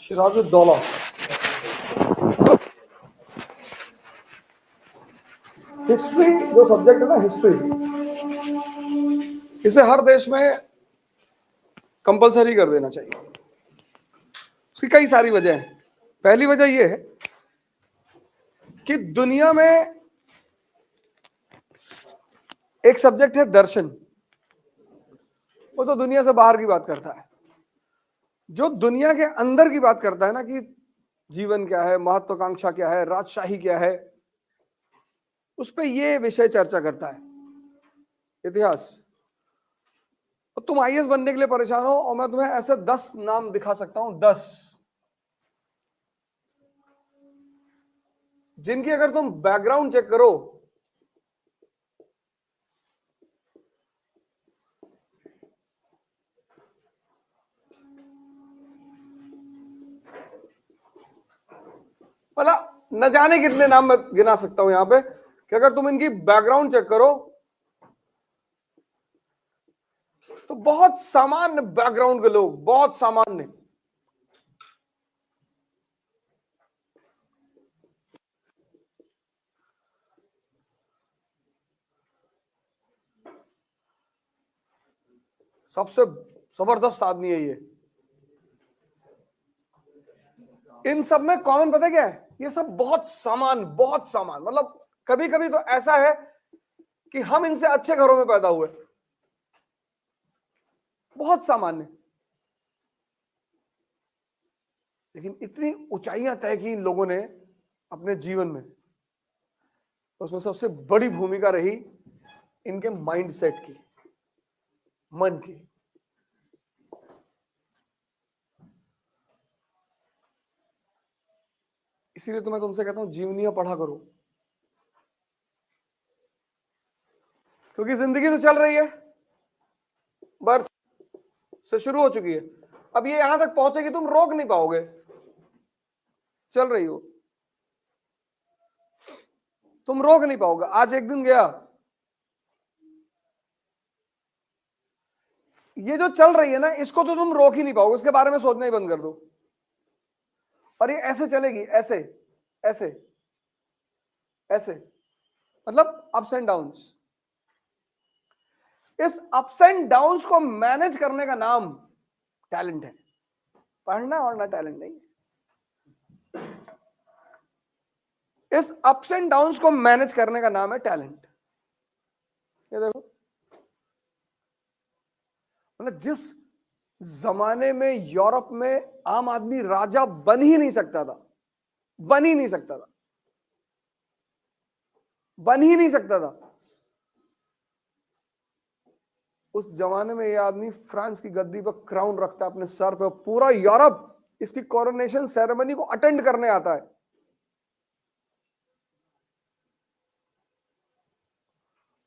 Siraj-ud-Daulah history जो subject है ना, हिस्ट्री, इसे हर देश में कंपलसरी कर देना चाहिए। उसकी कई सारी वजह है। पहली वजह यह है कि दुनिया में एक सब्जेक्ट है दर्शन, वो तो दुनिया से बाहर की बात करता है। जो दुनिया के अंदर की बात करता है ना, कि जीवन क्या है, महत्वाकांक्षा क्या है, राजशाही क्या है, उस पे ये विषय चर्चा करता है, इतिहास। तो तुम आईएएस बनने के लिए परेशान हो और मैं तुम्हें ऐसे 10 नाम दिखा सकता हूं, 10, जिनकी अगर तुम बैकग्राउंड चेक करो मतलब न जाने कितने नाम मैं गिना सकता हूं यहां पे, कि अगर तुम इनकी बैकग्राउंड चेक करो तो बहुत सामान्य बैकग्राउंड के लोग, बहुत सामान्य। सबसे जबरदस्त आदमी है ये। इन सब में कॉमन पता क्या है? ये सब बहुत सामान, बहुत सामान। मतलब कभी कभी तो ऐसा है कि हम इनसे अच्छे घरों में पैदा हुए, बहुत सामान्य, लेकिन इतनी ऊंचाइयां तय की इन लोगों ने अपने जीवन में। उसमें सबसे बड़ी भूमिका रही इनके माइंडसेट की, मन की। इसीलिए तो मैं तुमसे कहता हूं जीवनियां पढ़ा करो, क्योंकि जिंदगी तो चल रही है, बर्थ से शुरू हो चुकी है, अब ये यहां तक पहुंचेगी, तुम रोक नहीं पाओगे, चल रही हो, तुम रोक नहीं पाओगे। आज एक दिन गया, ये जो चल रही है ना, इसको तो तुम रोक ही नहीं पाओगे, इसके बारे में सोचना ही बंद कर दो, और ये ऐसे चलेगी, ऐसे ऐसे ऐसे, मतलब अप्स एंड डाउन्स। इस अप्स एंड डाउन्स को मैनेज करने का नाम टैलेंट है, पढ़ना और ना टैलेंट नहीं। इस अप्स एंड डाउन्स को मैनेज करने का नाम है टैलेंट। ये देखो, मतलब जिस जमाने में यूरोप में आम आदमी राजा बन ही नहीं सकता था, बन ही नहीं सकता था, बन ही नहीं सकता था, उस जमाने में ये आदमी फ्रांस की गद्दी पर क्राउन रखता है अपने सर पे, पूरा यूरोप इसकी कोरोनेशन सेरेमनी को अटेंड करने आता है।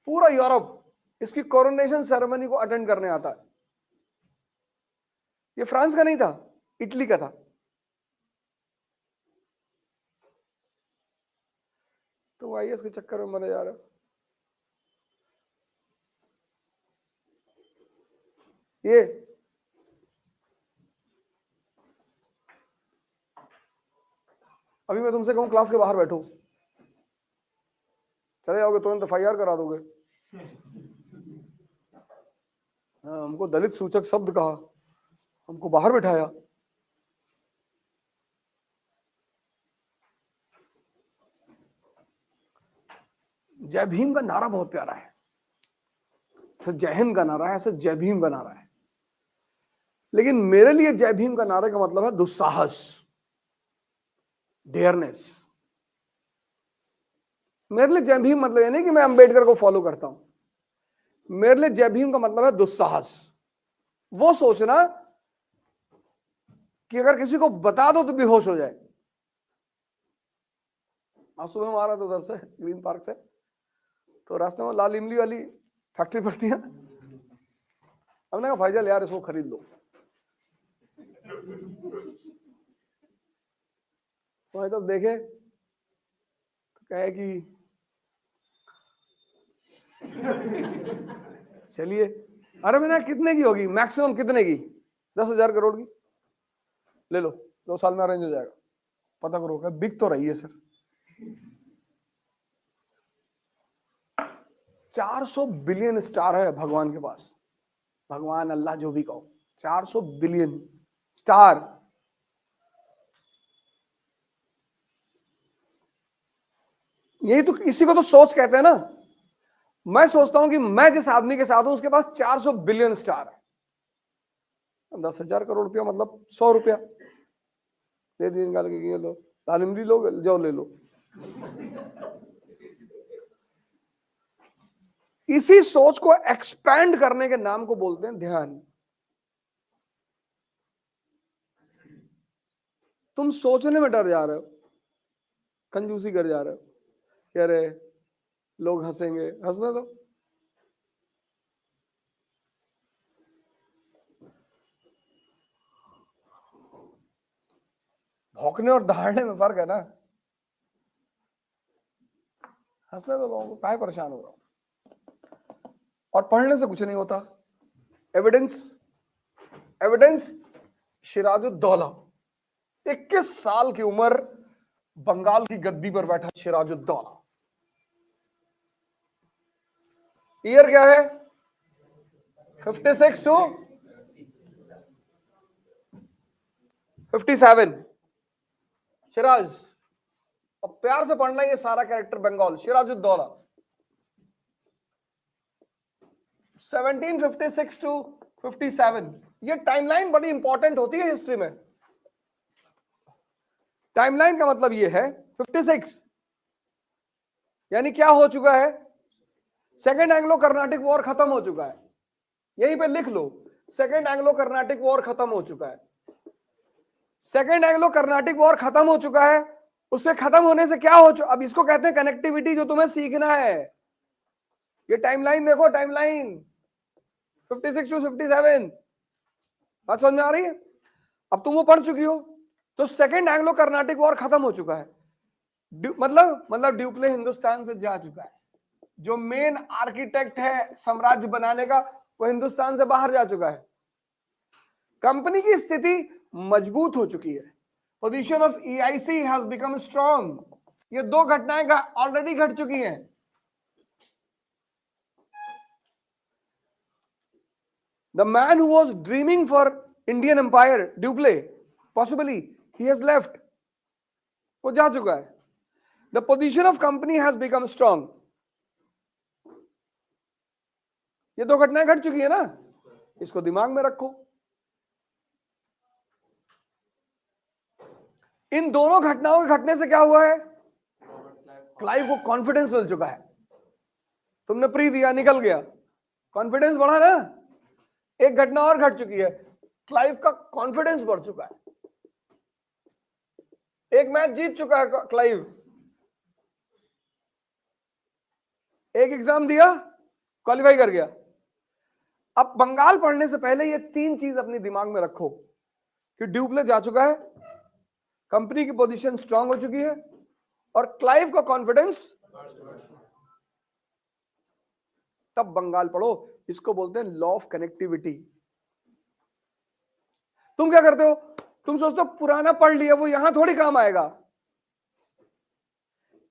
पूरा यूरोप इसकी कोरोनेशन सेरेमनी को अटेंड करने आता है। ये फ्रांस का नहीं था, इटली का था। तो आईएएस के चक्कर में मरे जा रहे हो। ये अभी मैं तुमसे कहूं क्लास के बाहर बैठो, चले जाओगे तुरंत एफआईआर करा दोगे। हमको दलित सूचक शब्द कहा, हमको बाहर बैठाया। जय भीम का नारा बहुत प्यारा है, तो जय हिंद का नारा है, ऐसे जय भीम का नारा है। लेकिन मेरे लिए जय भीम का नारे का मतलब है दुस्साहस, डेयरनेस। मेरे लिए जय भीम मतलब ये नहीं कि मैं अंबेडकर को फॉलो करता हूं। मेरे लिए जय भीम का मतलब है दुस्साहस। वो सोचना कि अगर किसी को बता दो तो बेहोश हो जाए। आज सुबह में आ रहा था उधर से ग्रीन पार्क से, तो रास्ते में लाल इमली वाली फैक्ट्री पड़ती है। हमने कहा भाईजान यार इसको खरीद लो। तो तब देखे तो कहे कि चलिए। अरे मैंने कितने की होगी, मैक्सिमम कितने की? 10,000 करोड़ की ले लो, 2 साल में अरेंज हो जाएगा। पता करो क्या बिक तो रही है सर। 400 बिलियन स्टार है भगवान के पास, भगवान अल्लाह जो भी कहो, 400 बिलियन स्टार। यही तो, इसी को तो सोच कहते हैं ना। मैं सोचता हूं कि मैं जिस आदमी के साथ हूं उसके पास 400 बिलियन स्टार है। 10,000 करोड़ रुपया मतलब 100 रुपया दे दिए, निकाल के लो, तालिमरी लो, जाओ ले लो। इसी सोच को एक्सपैंड करने के नाम को बोलते हैं ध्यान। तुम सोचने में डर जा रहे हो, कंजूसी कर जा रहे हो, कह रहे लोग हंसेंगे, हंसने दो। भौंकने और दहाड़ने में फर्क है ना। हंसने दो लोगों को, काहे परेशान हो रहा हो। और पढ़ने से कुछ नहीं होता। Evidence, evidence. सिराजुद्दौला 21 साल की उम्र, बंगाल की गद्दी पर बैठा सिराजुद्दौला। ईयर क्या है? 56 टू 57। सिराज, अब प्यार से पढ़ना ये सारा कैरेक्टर बंगाल। सिराजुद्दौला 1756 टू 57। ये टाइमलाइन बड़ी इंपॉर्टेंट होती है हिस्ट्री में। टाइमलाइन का मतलब ये है 56 यानी क्या हो चुका है? सेकेंड एंग्लो कर्नाटिक वॉर खत्म हो चुका है। यहीं पे लिख लो, सेकेंड एंग्लो कर्नाटिक वॉर खत्म हो चुका है। सेकेंड एंग्लो कर्नाटिक वॉर खत्म हो चुका है। उससे खत्म होने से क्या हो चुका, अब इसको कहते हैं कनेक्टिविटी, जो तुम्हें सीखना है। ये टाइमलाइन देखो, टाइमलाइन 56 टू 57। बात समझ में आ रही है? अब तुम वो पढ़ चुकी हो। तो सेकेंड एंग्लो कर्नाटिक वॉर खत्म हो चुका है। मतलब ड्यूप्ले हिंदुस्तान से जा चुका है। जो मेन आर्किटेक्ट है साम्राज्य बनाने का, वो हिंदुस्तान से बाहर जा चुका है। कंपनी की स्थिति मजबूत हो चुकी है। Position of EIC has become strong. ये 2 घटनाएं ऑलरेडी घट चुकी हैं। The man who was dreaming for Indian Empire, Duplé, possibly he has left. वो जा चुका है। The position of company has become strong. ये 2 घटनाएं घट चुकी है ना, इसको दिमाग में रखो। इन दोनों घटनाओं के घटने से क्या हुआ है? क्लाइव को कॉन्फिडेंस मिल चुका है। तुमने प्री दिया, निकल गया, कॉन्फिडेंस बढ़ा ना। एक घटना और घट चुकी है, क्लाइव का कॉन्फिडेंस बढ़ चुका है, एक मैच जीत चुका है क्लाइव, एक एग्जाम दिया, क्वालिफाई कर गया। अब बंगाल पढ़ने से पहले ये तीन चीज अपने दिमाग में रखो कि ड्यूप्ले जा चुका है, कंपनी की पोजीशन स्ट्रांग हो चुकी है, और क्लाइव का कॉन्फिडेंस, तब बंगाल पढ़ो। इसको बोलते हैं लॉ ऑफ कनेक्टिविटी। तुम क्या करते हो, तुम सोचते हो पुराना पढ़ लिया, वो यहां थोड़ी काम आएगा।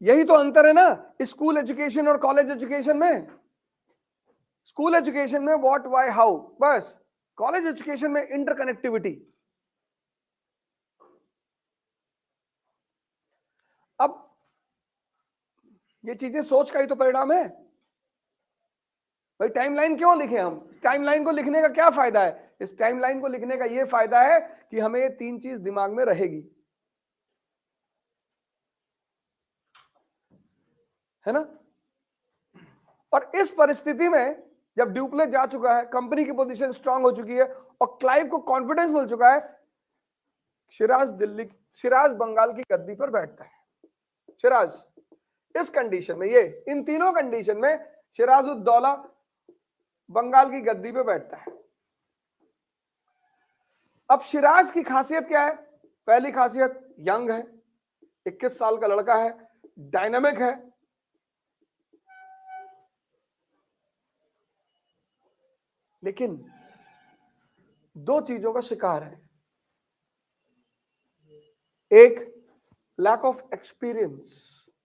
यही तो अंतर है ना स्कूल एजुकेशन और कॉलेज एजुकेशन में। स्कूल एजुकेशन में व्हाट व्हाई हाउ बस, कॉलेज एजुकेशन में इंटरकनेक्टिविटी। अब ये चीजें सोच का ही तो परिणाम है भाई। टाइमलाइन क्यों लिखे हम, टाइमलाइन को लिखने का क्या फायदा है? इस टाइमलाइन को लिखने का यह फायदा है कि हमें ये तीन चीज दिमाग में रहेगी, है ना। और इस परिस्थिति में जब ड्यूप्ले जा चुका है, कंपनी की पोजीशन स्ट्रांग हो चुकी है और क्लाइव को कॉन्फिडेंस मिल चुका है, सिराज बंगाल की गद्दी पर बैठता है। सिराज इस कंडीशन में, ये इन तीनों कंडीशन में सिराजुद्दौला बंगाल की गद्दी पे बैठता है। अब सिराज की खासियत क्या है? पहली खासियत, यंग है, 21 साल का लड़का है, डायनामिक है, लेकिन दो चीजों का शिकार है। एक, लैक ऑफ एक्सपीरियंस।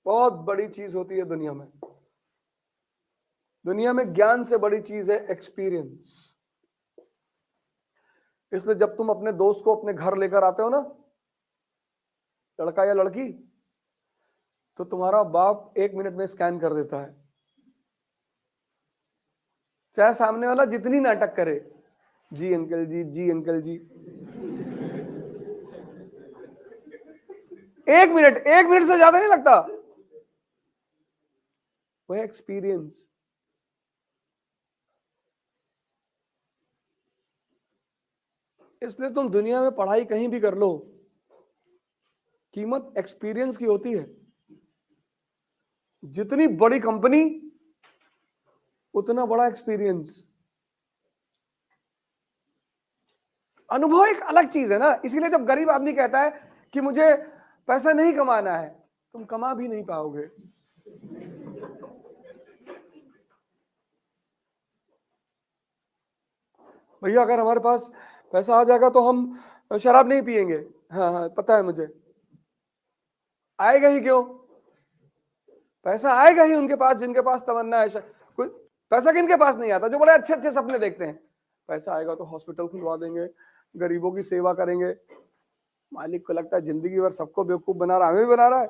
बहुत बड़ी चीज होती है दुनिया में, दुनिया में ज्ञान से बड़ी चीज है एक्सपीरियंस। इसलिए जब तुम अपने दोस्त को अपने घर लेकर आते हो ना, लड़का या लड़की, तो तुम्हारा बाप 1 मिनट में स्कैन कर देता है, चाहे सामने वाला जितनी नाटक करे, जी अंकल जी, जी अंकल जी। 1 मिनट से ज्यादा नहीं लगता। वो है एक्सपीरियंस। इसलिए तुम दुनिया में पढ़ाई कहीं भी कर लो, कीमत एक्सपीरियंस की होती है। जितनी बड़ी कंपनी उतना बड़ा एक्सपीरियंस। अनुभव एक अलग चीज है ना। इसीलिए जब गरीब आदमी कहता है कि मुझे पैसा नहीं कमाना है, तुम कमा भी नहीं पाओगे। भैया अगर हमारे पास पैसा आ जाएगा तो हम शराब नहीं पिएंगे। हाँ हाँ पता है मुझे। आएगा ही क्यों? पैसा आएगा ही उनके पास जिनके पास तमन्ना है। कोई पैसा किनके पास नहीं आता? जो बड़े अच्छे अच्छे सपने देखते हैं। पैसा आएगा तो हॉस्पिटल खुलवा देंगे, गरीबों की सेवा करेंगे। मालिक को लगता है जिंदगी भर सबको बेवकूफ बना रहा है, हमें भी बना रहा है।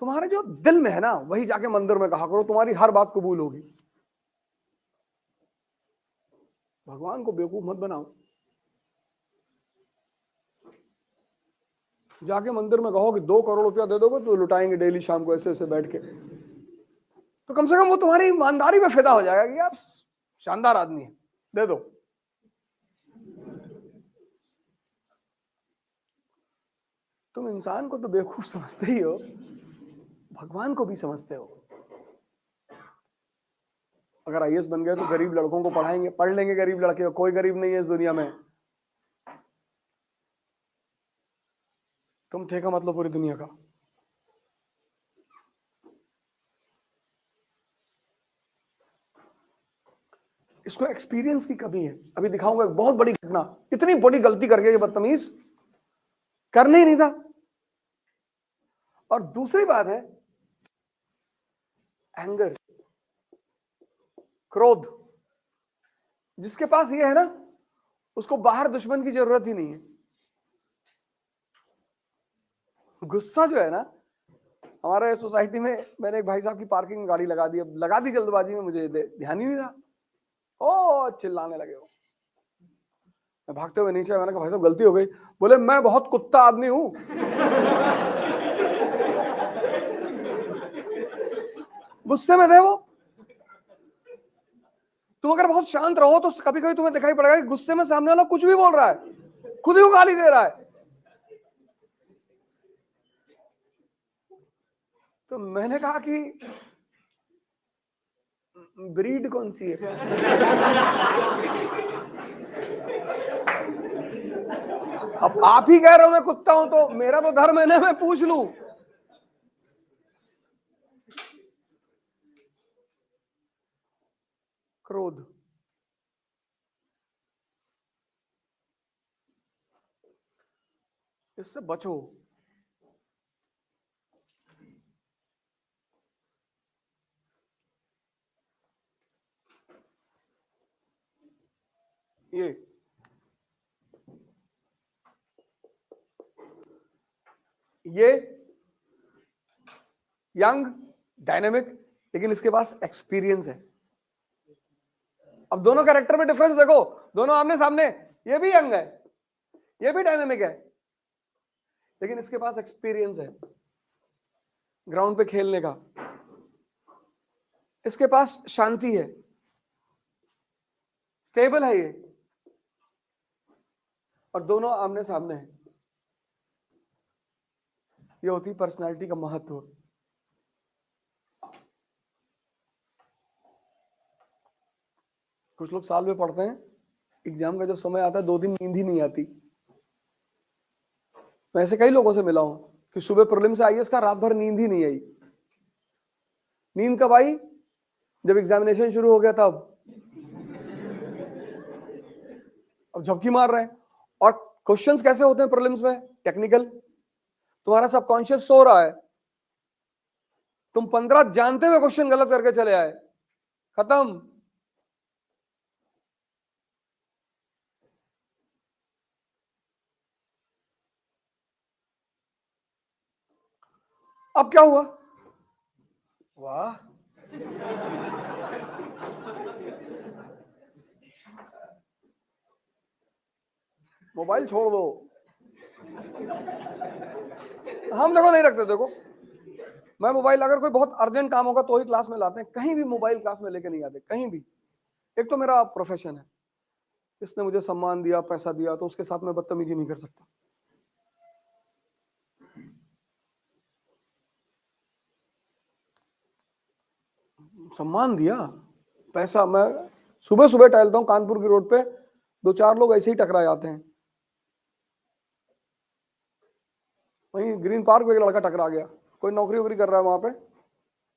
तुम्हारे जो दिल में है ना, वही जाके मंदिर में कहा करो, तुम्हारी हर बात कबूल होगी। भगवान को बेवकूफ मत बनाओ। जाके मंदिर में कहो कि 2 करोड़ रुपया दे दोगे तो लुटाएंगे डेली शाम को ऐसे ऐसे बैठ के, तो कम से कम वो तुम्हारी ईमानदारी में फायदा हो जाएगा कि आप शानदार आदमी है, दे दो। तुम इंसान को तो बेवकूफ समझते ही हो, भगवान को भी समझते हो। अगर आईएएस बन गए तो गरीब लड़कों को पढ़ाएंगे, पढ़ लेंगे गरीब लड़के। कोई गरीब नहीं है इस दुनिया में। तुम ठेका मत लो पूरी दुनिया का। इसको एक्सपीरियंस की कमी है। अभी दिखाऊंगा एक बहुत बड़ी घटना, इतनी बड़ी गलती करके ये बदतमीज, करने ही नहीं था। और दूसरी बात है एंगर, क्रोध। जिसके पास ये है ना, उसको बाहर दुश्मन की जरूरत ही नहीं है। गुस्सा जो है ना, हमारे सोसाइटी में मैंने एक भाई साहब की पार्किंग में गाड़ी लगा दी जल्दबाजी में, मुझे ध्यान ही नहीं रहा। ओ चिल्लाने लगे हो। मैं भागते हुए नीचे, मैंने कहा भाई साहब गलती हो गई। बोले मैं बहुत कुत्ता आदमी हूं। गुस्से में थे वो। तुम अगर बहुत शांत रहो तो कभी कभी तुम्हें दिखाई पड़ेगा कि गुस्से में सामने वाला कुछ भी बोल रहा है, खुद ही वो गाली दे रहा है। तो मैंने कहा कि ब्रीड कौन सी है? अब आप ही कह रहे हो मैं कुत्ता हूं, तो मेरा तो धर्म है ना मैं पूछ लूं। क्रोध, इससे बचो। ये यंग, डायनेमिक, लेकिन इसके पास एक्सपीरियंस है। अब दोनों कैरेक्टर में डिफरेंस देखो, दोनों आमने सामने। ये भी यंग है, ये भी डायनेमिक है, लेकिन इसके पास एक्सपीरियंस है ग्राउंड पे खेलने का, इसके पास शांति है, स्टेबल है ये, और दोनों आमने सामने हैं। ये होती पर्सनालिटी का महत्व। कुछ लोग साल में पढ़ते हैं, एग्जाम का जब समय आता है 2 दिन नींद ही नहीं आती। मैं ऐसे कई लोगों से मिला हूं कि सुबह प्रीलिम से आईएएस का, रात भर नींद ही नहीं आई। नींद कब आई? जब एग्जामिनेशन शुरू हो गया तब। अब झपकी मार रहे हैं। और क्वेश्चंस कैसे होते हैं प्रीलिम्स में? टेक्निकल। तुम्हारा सबकॉन्शियस सो रहा है, तुम 15 जानते हुए क्वेश्चन गलत करके चले आए, खत्म। अब क्या हुआ? वाह, मोबाइल छोड़ दो। हम देखो नहीं रखते। देखो मैं मोबाइल, अगर कोई बहुत अर्जेंट काम होगा तो ही क्लास में लाते हैं, कहीं भी मोबाइल क्लास में लेके नहीं आते, कहीं भी। एक तो मेरा प्रोफेशन है, इसने मुझे सम्मान दिया, पैसा दिया, तो उसके साथ मैं बदतमीजी नहीं कर सकता। सम्मान दिया, पैसा। मैं सुबह सुबह टहलता हूँ कानपुर की रोड पे, 2-4 लोग ऐसे ही टकरा जाते हैं। वहीं ग्रीन पार्क में एक लड़का टकरा गया, कोई नौकरी वोकरी कर रहा है वहां पे,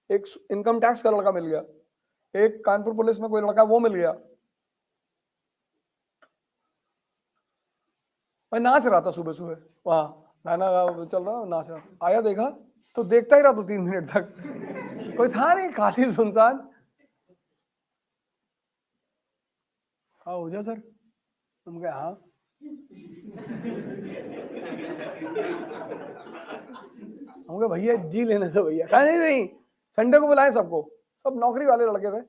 एक इनकम टैक्स का लड़का मिल गया, एक कानपुर पुलिस में कोई लड़का वो मिल गया। मैं नाच रहा था सुबह सुबह वहां, गाना चल रहा, नाच रहा, आया देखा तो देखता ही रहा तो 3 मिनट तक कोई था नहीं, खाली सुनसान। हाँ हो जा सर, तुम क्या? हाँ हम भैया जी लेने दो भैया। कहा नहीं नहीं, संडे को बुलाए सबको, सब नौकरी वाले लड़के थे।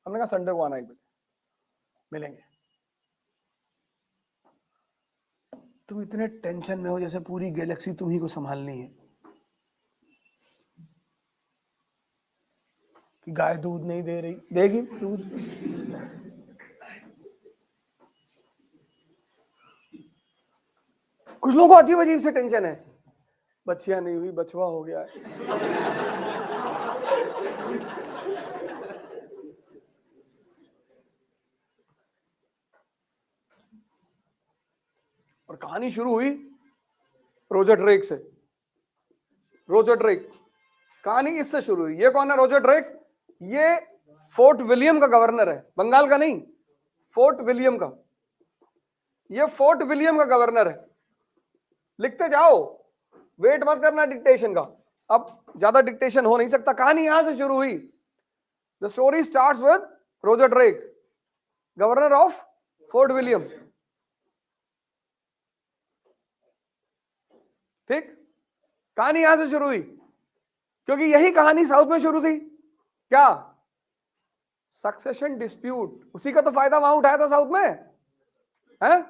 हमने कहा संडे को आना 1 बजे मिलेंगे। तुम इतने टेंशन में हो जैसे पूरी गैलेक्सी तुम्ही को संभालनी है, कि गाय दूध नहीं दे रही, देगी दूध। कुछ लोगों को अजीब अजीब से टेंशन है, बच्चियां नहीं हुई, बचवा हो गया है। और कहानी शुरू हुई रोजर ड्रेक से। रोजर ड्रेक, कहानी इससे शुरू हुई। ये कौन है रोजर ड्रेक? ये फोर्ट विलियम का गवर्नर है, बंगाल का नहीं, फोर्ट विलियम का। ये फोर्ट विलियम का गवर्नर है। लिखते जाओ, वेट मत करना डिक्टेशन का, अब ज्यादा डिक्टेशन हो नहीं सकता। कहानी यहां से शुरू हुई। The story starts with Roger Drake, governor of fort William. ठीक, कहानी यहां से शुरू हुई, क्योंकि यही कहानी साउथ में शुरू थी। क्या? Succession dispute. उसी का तो फायदा वहां उठाया था साउथ में, है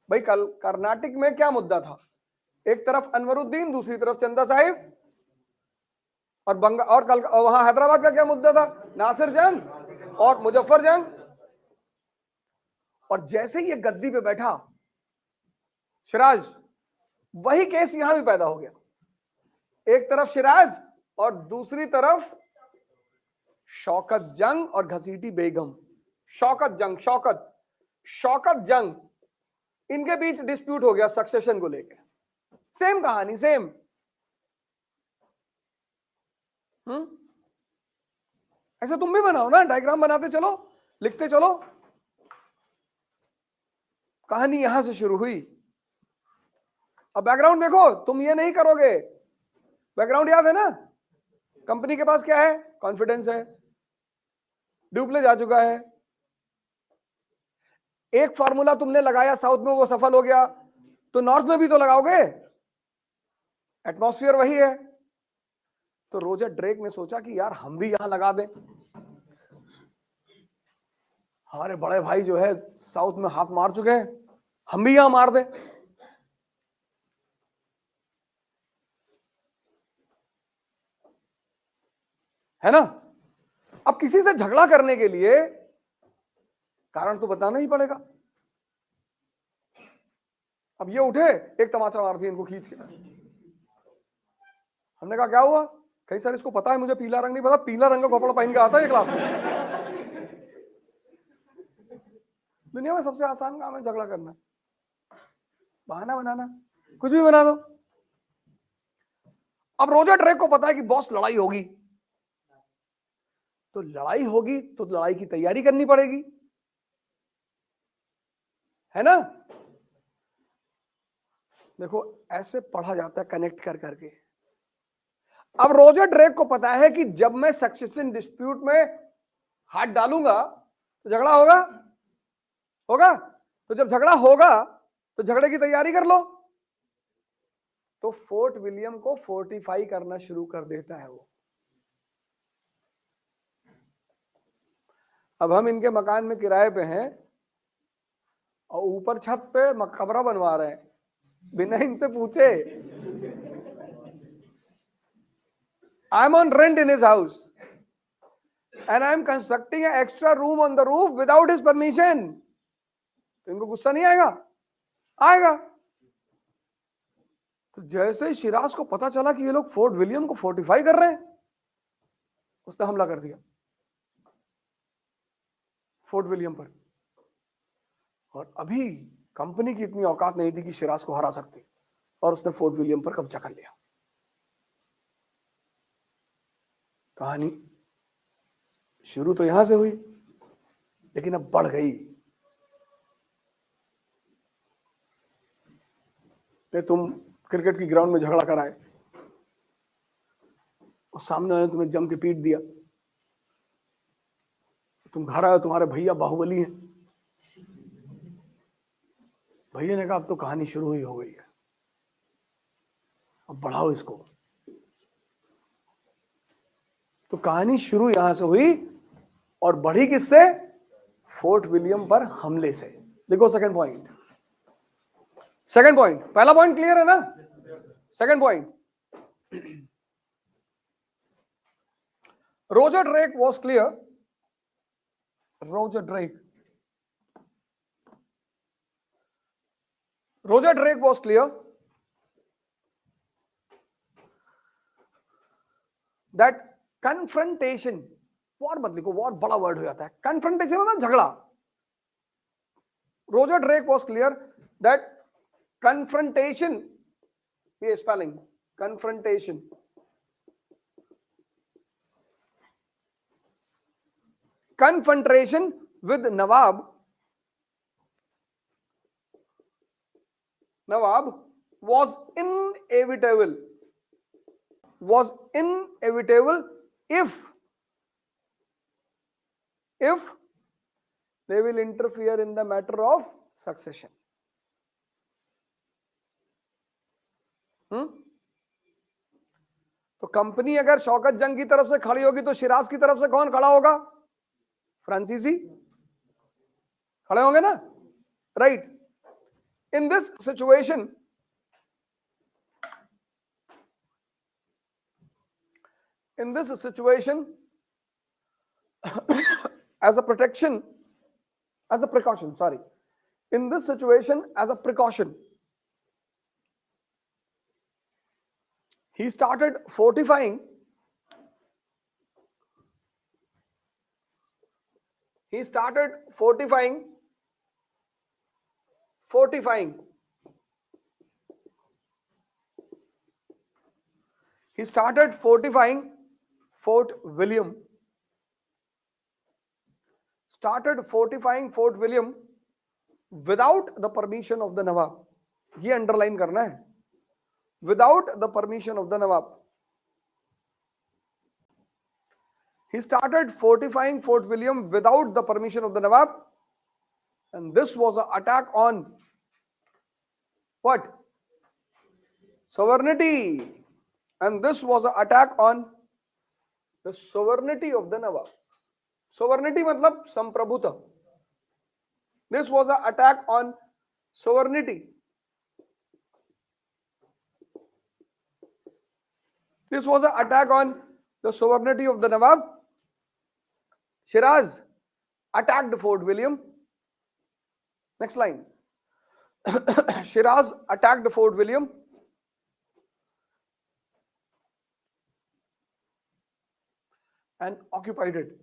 भाई। कल कर्नाटक में क्या मुद्दा था? एक तरफ अनवरुद्दीन, दूसरी तरफ चंदा साहिब। और बंगाल और कल वहां हैदराबाद का क्या मुद्दा था? नासिर जंग और मुजफ्फर जंग। और जैसे ही ये गद्दी पे बैठा सिराज, वही केस यहां भी पैदा हो गया। एक तरफ सिराज और दूसरी तरफ शौकत जंग और घसीटी बेगम। शौकत जंग इनके बीच डिस्प्यूट हो गया सक्सेशन को लेकर। सेम कहानी, सेम। ऐसा तुम भी बनाओ ना, डायग्राम बनाते चलो, लिखते चलो। कहानी यहां से शुरू हुई। अब बैकग्राउंड देखो, तुम ये नहीं करोगे। बैकग्राउंड याद है ना, कंपनी के पास क्या है? कॉन्फिडेंस है, ड्यूप्ले जा चुका है। एक फॉर्मूला तुमने लगाया साउथ में, वो सफल हो गया, तो नॉर्थ में भी तो लगाओगे, एटमॉस्फेयर वही है। तो रोजर ड्रेक ने सोचा कि यार हम भी यहां लगा दें, हमारे बड़े भाई जो है साउथ में हाथ मार चुके हैं, हम भी यहां मार दें। है ना? अब किसी से झगड़ा करने के लिए कारण तो बताना ही पड़ेगा। अब ये उठे, एक तमाचा मार दिया इनको खींच के। हमने कहा क्या हुआ? कई सर इसको पता है मुझे पीला रंग नहीं पता, पीला रंग का कपड़ा पहन के आता है ये क्लास में। दुनिया में सबसे आसान काम है झगड़ा करना, बहाना बनाना, कुछ भी बना दो। अब रोजर ड्रेक को पता है कि बॉस लड़ाई होगी, तो लड़ाई होगी तो लड़ाई की तैयारी करनी पड़ेगी, है ना? देखो ऐसे पढ़ा जाता है कनेक्ट कर करके। अब रोजर ड्रेक को पता है कि जब मैं सक्सेशन डिस्प्यूट में हाथ डालूंगा तो झगड़ा होगा। तो जब झगड़ा होगा तो झगड़े की तैयारी कर लो। तो फोर्ट विलियम को फोर्टिफाई करना शुरू कर देता है वो। अब हम इनके मकान में किराए पे हैं और ऊपर छत पे मकबरा बनवा रहे हैं बिना इनसे पूछे। I am on rent in his house and I am constructing an extra room on the roof without his permission. तो इनको गुस्सा नहीं आएगा। तो जैसे ही शिराज को पता चला कि ये लोग फोर्ट विलियम को फोर्टिफाई कर रहे हैं, उसने हमला कर दिया फोर्ट विलियम पर। और अभी कंपनी की इतनी औकात नहीं थी कि शिराज को हरा सकती, और उसने फोर्ट विलियम पर कब्जा कर लिया। कहानी शुरू तो यहां से हुई, लेकिन अब बढ़ गई। तुम क्रिकेट की ग्राउंड में झगड़ा कराए और सामने वाले तुम्हें जम के पीट दिया, तुम घर आए, तुम्हारे भैया बाहुबली हैं। भैया ने कहा अब तो कहानी शुरू ही हो गई है, अब बढ़ाओ इसको। तो कहानी शुरू यहां से हुई और बढ़ी किससे? फोर्ट विलियम पर हमले से। देखो सेकंड पॉइंट, पहला पॉइंट क्लियर है ना? Second point, Roger Drake was clear. Roger Drake was clear that confrontation, war मत लिखो, वॉर बड़ा वर्ड हो जाता है, कन्फ्रंटेशन है ना, झगड़ा। Roger Drake was clear that confrontation, ये spelling confrontation, confrontation with Nawab was inevitable if they will interfere in the matter of succession. तो कंपनी अगर शौकत जंग की तरफ से खड़ी होगी तो शिराज की तरफ से कौन खड़ा होगा? फ्रांसीसी खड़े होंगे ना, right? In this situation, as a precaution, In this situation, as a precaution, he started fortifying. He started fortifying. He started fortifying Fort William. Without the permission of the Nawab. ये अंडरलाइन करना है. Without the permission of the Nawab. He started fortifying Fort William without the permission of the Nawab, and this was an attack on what? Sovereignty. And this was an attack on the sovereignty of the Nawab. Sovereignty मतलब संप्रभुता. This was an attack on sovereignty. This was an attack on the sovereignty of the Nawab. Shiraz attacked Fort William. Next line. Shiraz attacked Fort William and occupied it.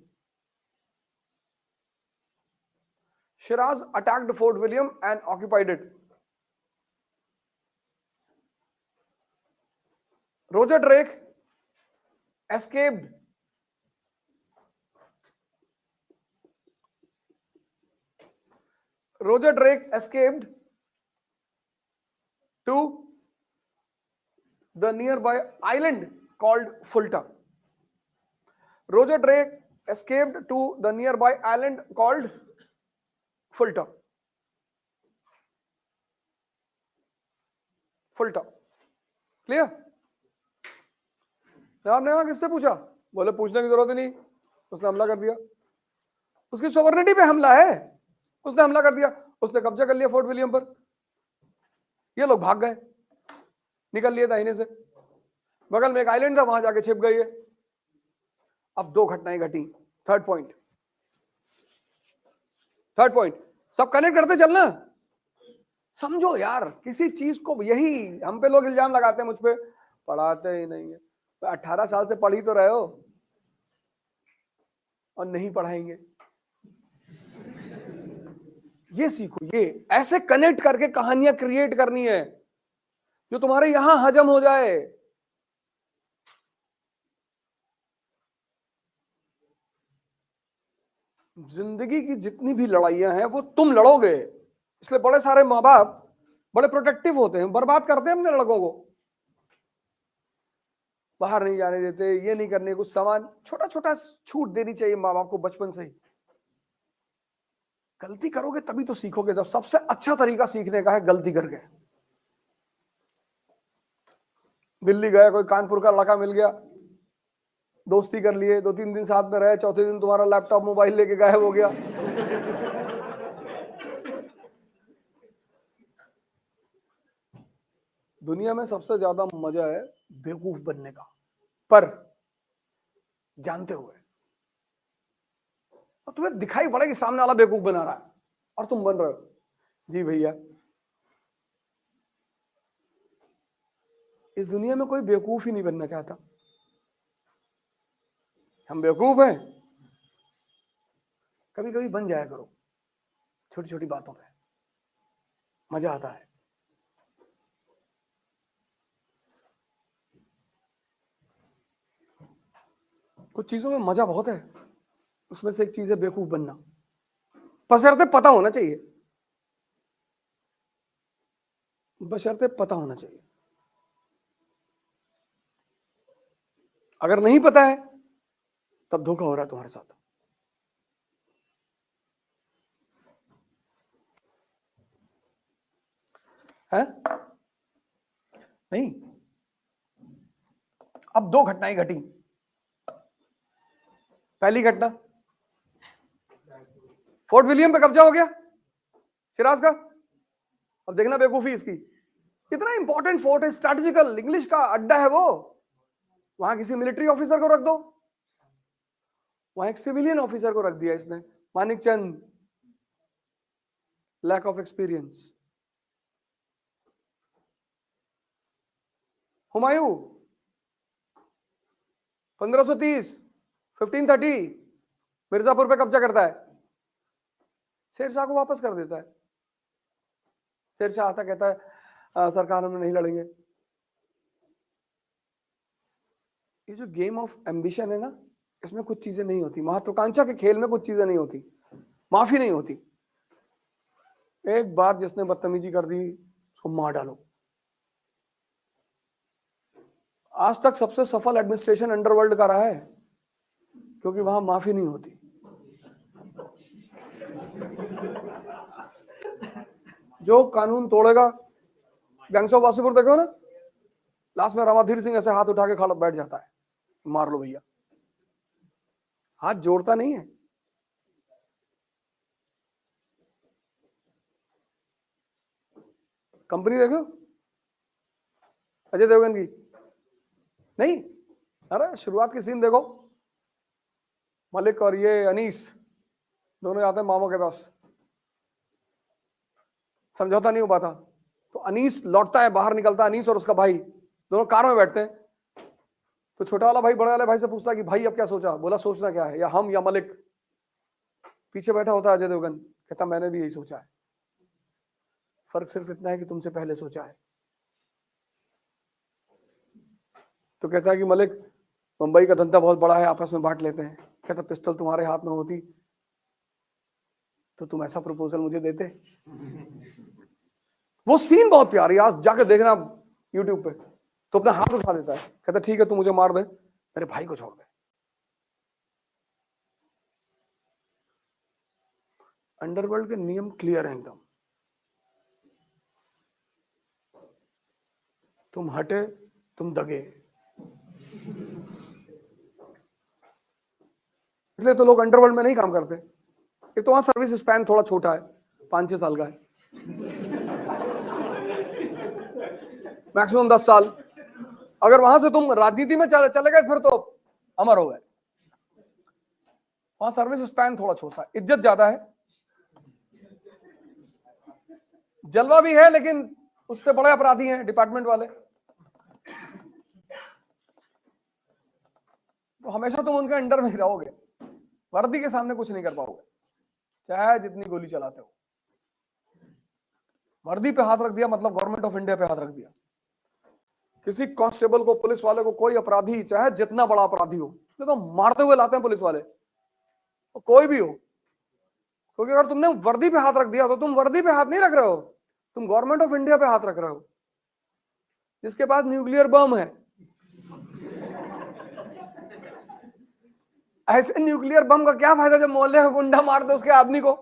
Shiraz attacked Fort William and occupied it. Roger Drake escaped. Roger Drake escaped to the nearby island called Fulta. Roger Drake escaped to the nearby island called Fulta. Clear? आपने वहां किससे पूछा? बोले पूछने की जरूरत ही नहीं, उसने हमला कर दिया. उसकी सोवरेनिटी पे हमला है, उसने हमला कर दिया, उसने कब्जा कर लिया फोर्ट विलियम पर. ये लोग भाग गए, निकल लिए दाहिने से. बगल में एक आइलैंड था, वहां जाके छिप गए. अब दो घटनाएं घटी. थर्ड पॉइंट, सब कनेक्ट करते चलना. समझो यार, किसी चीज को, यही हम पे लोग इल्जाम लगाते हैं, मुझ पे पढ़ाते ही नहीं है. 18 साल से पढ़ ही तो रहे हो और नहीं पढ़ाएंगे. ये सीखो, ये ऐसे कनेक्ट करके कहानियां क्रिएट करनी है जो तुम्हारे यहां हजम हो जाए. जिंदगी की जितनी भी लड़ाइयां हैं वो तुम लड़ोगे. इसलिए बड़े सारे माँ बाप बड़े प्रोटेक्टिव होते हैं, बर्बाद करते हैं अपने लड़कों को. बाहर नहीं जाने देते, ये नहीं करने, कुछ सामान छोटा छोटा छूट देनी चाहिए माँ बाप को बचपन से ही. गलती करोगे तभी तो सीखोगे. जब सबसे अच्छा तरीका सीखने का है गलती करके. दिल्ली गए, कोई कानपुर का लड़का मिल गया, दोस्ती कर लिए, 2-3 दिन साथ में रहे, चौथे दिन तुम्हारा लैपटॉप मोबाइल लेके गायब हो गया. दुनिया में सबसे ज्यादा मजा है बेवकूफ बनने का, पर जानते हुए. और तुम्हें दिखाई पड़ा कि सामने वाला बेवकूफ बना रहा है और तुम बन रहे हो. जी भैया, इस दुनिया में कोई बेवकूफ ही नहीं बनना चाहता. हम बेवकूफ हैं. कभी कभी बन जाया करो, छोटी छोटी बातों पे मजा आता है. कुछ चीजों में मजा बहुत है, उसमें से एक चीज है बेवकूफ बनना. बशर्ते पता होना चाहिए, बशर्ते पता होना चाहिए. अगर नहीं पता है तब धोखा हो रहा है तुम्हारे साथ. है नहीं. अब दो घटनाएं घटी. पहली घटना, फोर्ट विलियम पे कब्जा हो गया शिराज का. अब देखना बेवकूफी इसकी. कितना इंपॉर्टेंट फोर्ट है, स्ट्रैटेजिकल, इंग्लिश का अड्डा है वो. वहां किसी मिलिट्री ऑफिसर को रख दो, वहां एक सिविलियन ऑफिसर को रख दिया इसने, Manik Chand. Lack of experience. Humayun 1530 1530 Mirzapur पे कब्जा करता है, शेरशाह को वापस कर देता है। शेरशाह आता कहता है सरकार हम नहीं लड़ेंगे। ये जो गेम ऑफ एम्बिशन है ना, इसमें कुछ चीजें नहीं होती। महत्वाकांक्षा के खेल में कुछ चीजें नहीं होती, माफी नहीं होती। एक बार जिसने बदतमीजी कर दी उसको मार डालो। आज तक सबसे सफल एडमिनिस्ट्रेशन अंडरवर्ल्ड का रहा है, क्योंकि वहां माफी नहीं होती। जो कानून तोड़ेगा, गैंग्स ऑफ वासेपुर देखो ना, लास्ट में रामाधीर सिंह ऐसे हाथ उठा के खड़ा बैठ जाता है, मार लो भैया, हाथ जोड़ता नहीं है। कंपनी देखो अजय देवगन की, नहीं, अरे शुरुआत की सीन देखो, मलिक और ये अनीस दोनों जाते हैं मामों के पास, समझौता नहीं हो पाता, तो अनीस लौटता है, बाहर निकलता है, अनीस और उसका भाई दोनों कार में बैठते हैं। तो छोटा वाला भाई बड़े वाले भाई से पूछता है कि भाई अब क्या सोचा? बोला सोचना क्या है, या हम या मलिक। पीछे बैठा होता है अजय देवगन, कहता मैंने भी यही सोचा है, फर्क सिर्फ इतना है कि तुमसे पहले सोचा है। तो कहता है कि मलिक मुंबई का धंधा बहुत बड़ा है, आपस में बांट लेते हैं। कहता पिस्टल तुम्हारे हाथ में होती तो तुम ऐसा प्रपोजल मुझे देते। वो सीन बहुत प्यारी, आज जाके देखना यूट्यूब पे, तो अपना हाथ उठा देता है, कहता ठीक है तू मुझे मार दे, मेरे भाई को छोड़ दे। अंडरवर्ल्ड के नियम क्लियर हैं एकदम, तुम हटे तुम दगे। इसलिए तो लोग अंडरवर्ल्ड में नहीं काम करते। एक तो वहां सर्विस स्पैन थोड़ा छोटा है, 5-6 साल का है, मैक्सिमम 10 साल। अगर वहां से तुम राजनीति में चले गए फिर तो अमर हो गए। वहां सर्विस स्पैन थोड़ा छोटा है, इज्जत ज्यादा है, जलवा भी है, लेकिन उससे बड़े अपराधी हैं डिपार्टमेंट वाले, तो हमेशा तुम उनके अंडर में ही रहोगे, वर्दी के सामने कुछ नहीं कर पाओगे, चाहे जितनी गोली चलाते हो। वर्दी पे हाथ रख दिया मतलब गवर्नमेंट ऑफ इंडिया पे हाथ रख दिया। किसी कांस्टेबल को, पुलिस वाले को, कोई अपराधी चाहे जितना बड़ा अपराधी हो, तो मारते हुए लाते हैं पुलिस वाले, तो कोई भी हो, क्योंकि अगर तुमने वर्दी पे हाथ रख दिया तो तुम वर्दी पे हाथ नहीं रख रहे हो, तुम गवर्नमेंट ऑफ इंडिया पे हाथ रख रहे हो, जिसके पास न्यूक्लियर बम है। ऐसे न्यूक्लियर बम का क्या फायदा जब मोहल्ले का गुंडा मार दे उसके आदमी को।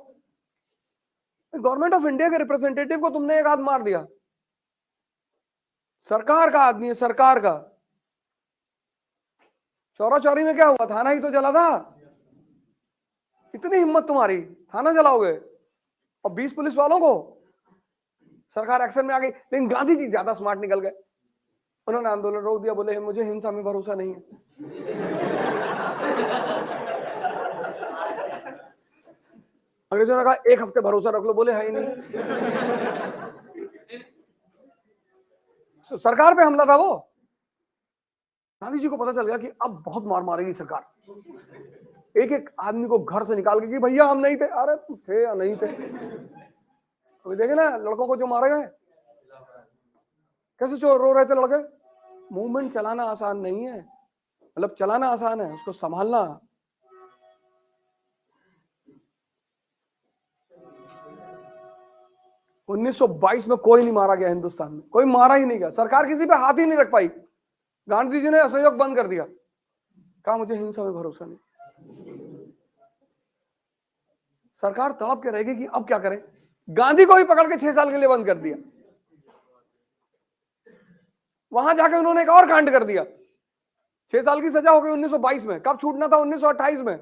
गवर्नमेंट ऑफ इंडिया के रिप्रेजेंटेटिव को तुमने एक हाथ मार दिया, सरकार का आदमी है, सरकार का। चौरा चौरी में क्या हुआ, थाना ही तो जला था। इतनी हिम्मत तुम्हारी, थाना जलाओगे, और 20 पुलिस वालों को। सरकार एक्शन में आ गई, लेकिन गांधी जी ज्यादा स्मार्ट निकल गए, उन्होंने आंदोलन रोक दिया, बोले मुझे हिंसा में भरोसा नहीं है। अंग्रेजों ने कहा 1 हफ्ते भरोसा रख लो, बोले है ही नहीं। सरकार पे हमला था वो। गांधी जी को पता चल गया कि अब बहुत मार मारेगी सरकार। एक एक आदमी को घर से निकाल के कि भैया हम नहीं थे, अरे तुम थे या नहीं थे। अभी देखे ना लड़कों को जो मारे गए, कैसे रो रहे थे लड़के। मूवमेंट चलाना आसान नहीं है, मतलब चलाना आसान है, उसको संभालना। – 1922 में कोई नहीं मारा गया हिंदुस्तान में, कोई मारा ही नहीं गया, सरकार किसी पे हाथ ही नहीं रख पाई। गांधी जी ने असहयोग बंद कर दिया, कहा मुझे हिंसा में भरोसा नहीं। सरकार तड़प के रहेगी कि अब क्या करें। गांधी को ही पकड़ के 6 साल के लिए बंद कर दिया। वहां जाके उन्होंने एक और कांड कर दिया, 6 साल की सजा हो गई 1922 में, कब छूटना था 1928 में।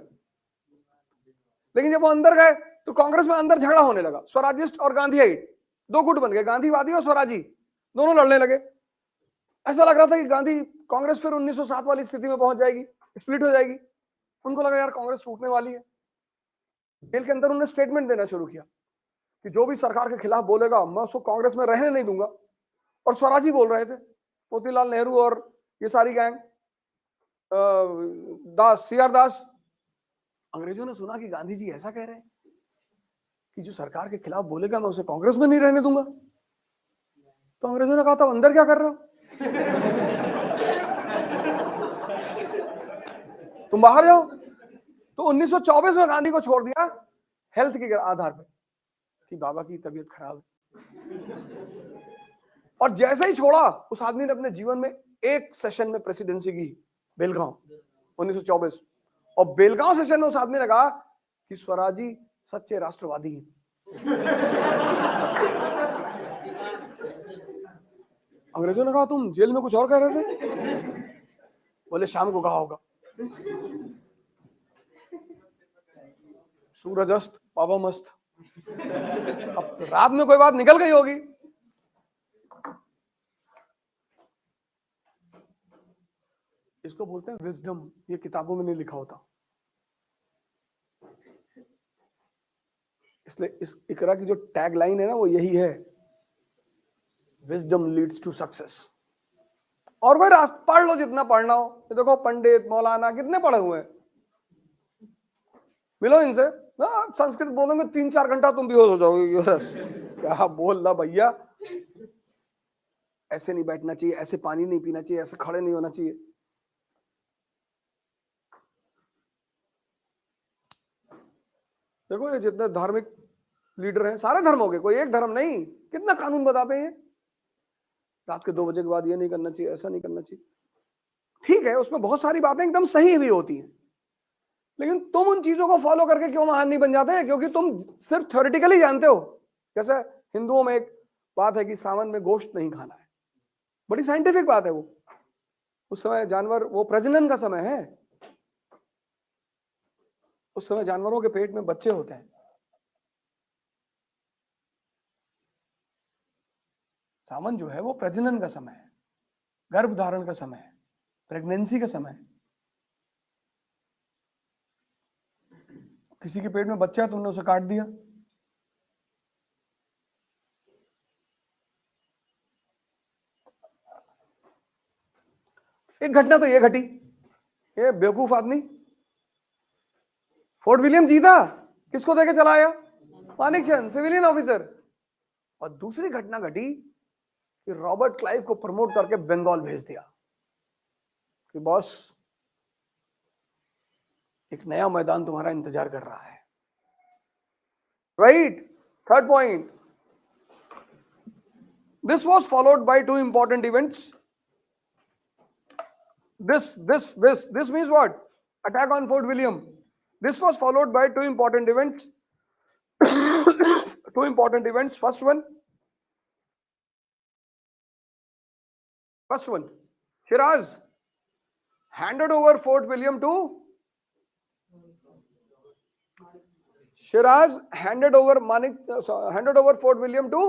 लेकिन जब वो अंदर गए तो कांग्रेस में अंदर झगड़ा होने लगा, स्वराजिस्ट और गांधीआईट 2 गुट बन गए, गांधीवादी और स्वराजी दोनों लड़ने लगे। ऐसा लग रहा था कि गांधी कांग्रेस फिर 1907 वाली स्थिति में पहुंच जाएगी, स्प्लिट हो जाएगी। उनको लगा यार कांग्रेस टूटने वाली है। जेल के अंदर उन्होंने स्टेटमेंट देना शुरू किया, कि जो भी सरकार के खिलाफ बोलेगा मैं उसको कांग्रेस में रहने नहीं दूंगा। और स्वराज ही बोल रहे थे, मोतीलाल नेहरू और ये सारी गैंग, दास, सीआर दास। अंग्रेजों ने सुना कि गांधी जी ऐसा कह रहे हैं कि जो सरकार के खिलाफ बोलेगा मैं उसे कांग्रेस में नहीं रहने दूंगा। तो अंग्रेजों ने कहा था अंदर क्या कर रहे हो, तुम बाहर जाओ। तो 1924 में गांधी को छोड़ दिया हेल्थ के आधार पर कि बाबा की तबीयत खराब है। और जैसे ही छोड़ा, उस आदमी ने अपने जीवन में एक सेशन में प्रेसिडेंसी की, बेलगांव 1924। और बेलगांव सेशन में उस आदमी ने कहा कि स्वराजी सच्चे राष्ट्रवादी हैं। अंग्रेजों ने कहा तुम जेल में कुछ और कह रहे थे, बोले शाम को कहा होगा। सूरज अस्त पावा मस्त, अब रात में कोई बात निकल गई होगी। इसको बोलते हैं विजडम, ये किताबों में नहीं लिखा होता। इसलिए इस इकरा की जो टैग लाइन है ना वो यही है, विजडम लीड्स टू सक्सेस। और कोई रास्ता पढ़ लो जितना पढ़ना हो, ये देखो पंडित मौलाना कितने पढ़े हुए हैं, मिलो इनसे, संस्कृत बोलोगे 3-4 घंटा तुम बेहोश हो जाओगे। बस क्या बोल रहा भैया, ऐसे नहीं बैठना चाहिए, ऐसे पानी नहीं पीना चाहिए, ऐसे खड़े नहीं होना चाहिए। देखो ये जितने धार्मिक लीडर हैं सारे धर्मों के, कोई एक धर्म नहीं, कितना कानून बताते हैं, रात के 2 बजे के बाद ये नहीं करना चाहिए, ऐसा नहीं करना चाहिए। ठीक है, उसमें बहुत सारी बातें एकदम सही भी होती हैं, लेकिन तुम उन चीजों को फॉलो करके क्यों महान नहीं बन जाते? क्योंकि तुम सिर्फ थ्योरेटिकली जानते हो। जैसे हिंदुओं में एक बात है कि सावन में गोश्त नहीं खाना है, बड़ी साइंटिफिक बात है वो। उस समय जानवर, वो प्रजनन का समय है, उस समय जानवरों के पेट में बच्चे होते हैं। सावन जो है वो प्रजनन का समय है, गर्भ धारण का समय है, प्रेगनेंसी का समय है। किसी के पेट में बच्चा है, तुमने उसे काट दिया, एक घटना तो ये घटी, ये बेवकूफ आदमी फोर्ट विलियम जीता, किसको देके चला आया? Manikchand, civilian officer. और दूसरी घटना घटी कि रॉबर्ट क्लाइव को प्रमोट करके बंगाल भेज दिया कि बॉस एक नया मैदान तुम्हारा इंतजार कर रहा है। Right, third point, this was followed by 2 important events. This means what? Attack on Fort William. This was followed by 2 important events. 2 important events. First one, Shiraz handed over Fort William to Fort William to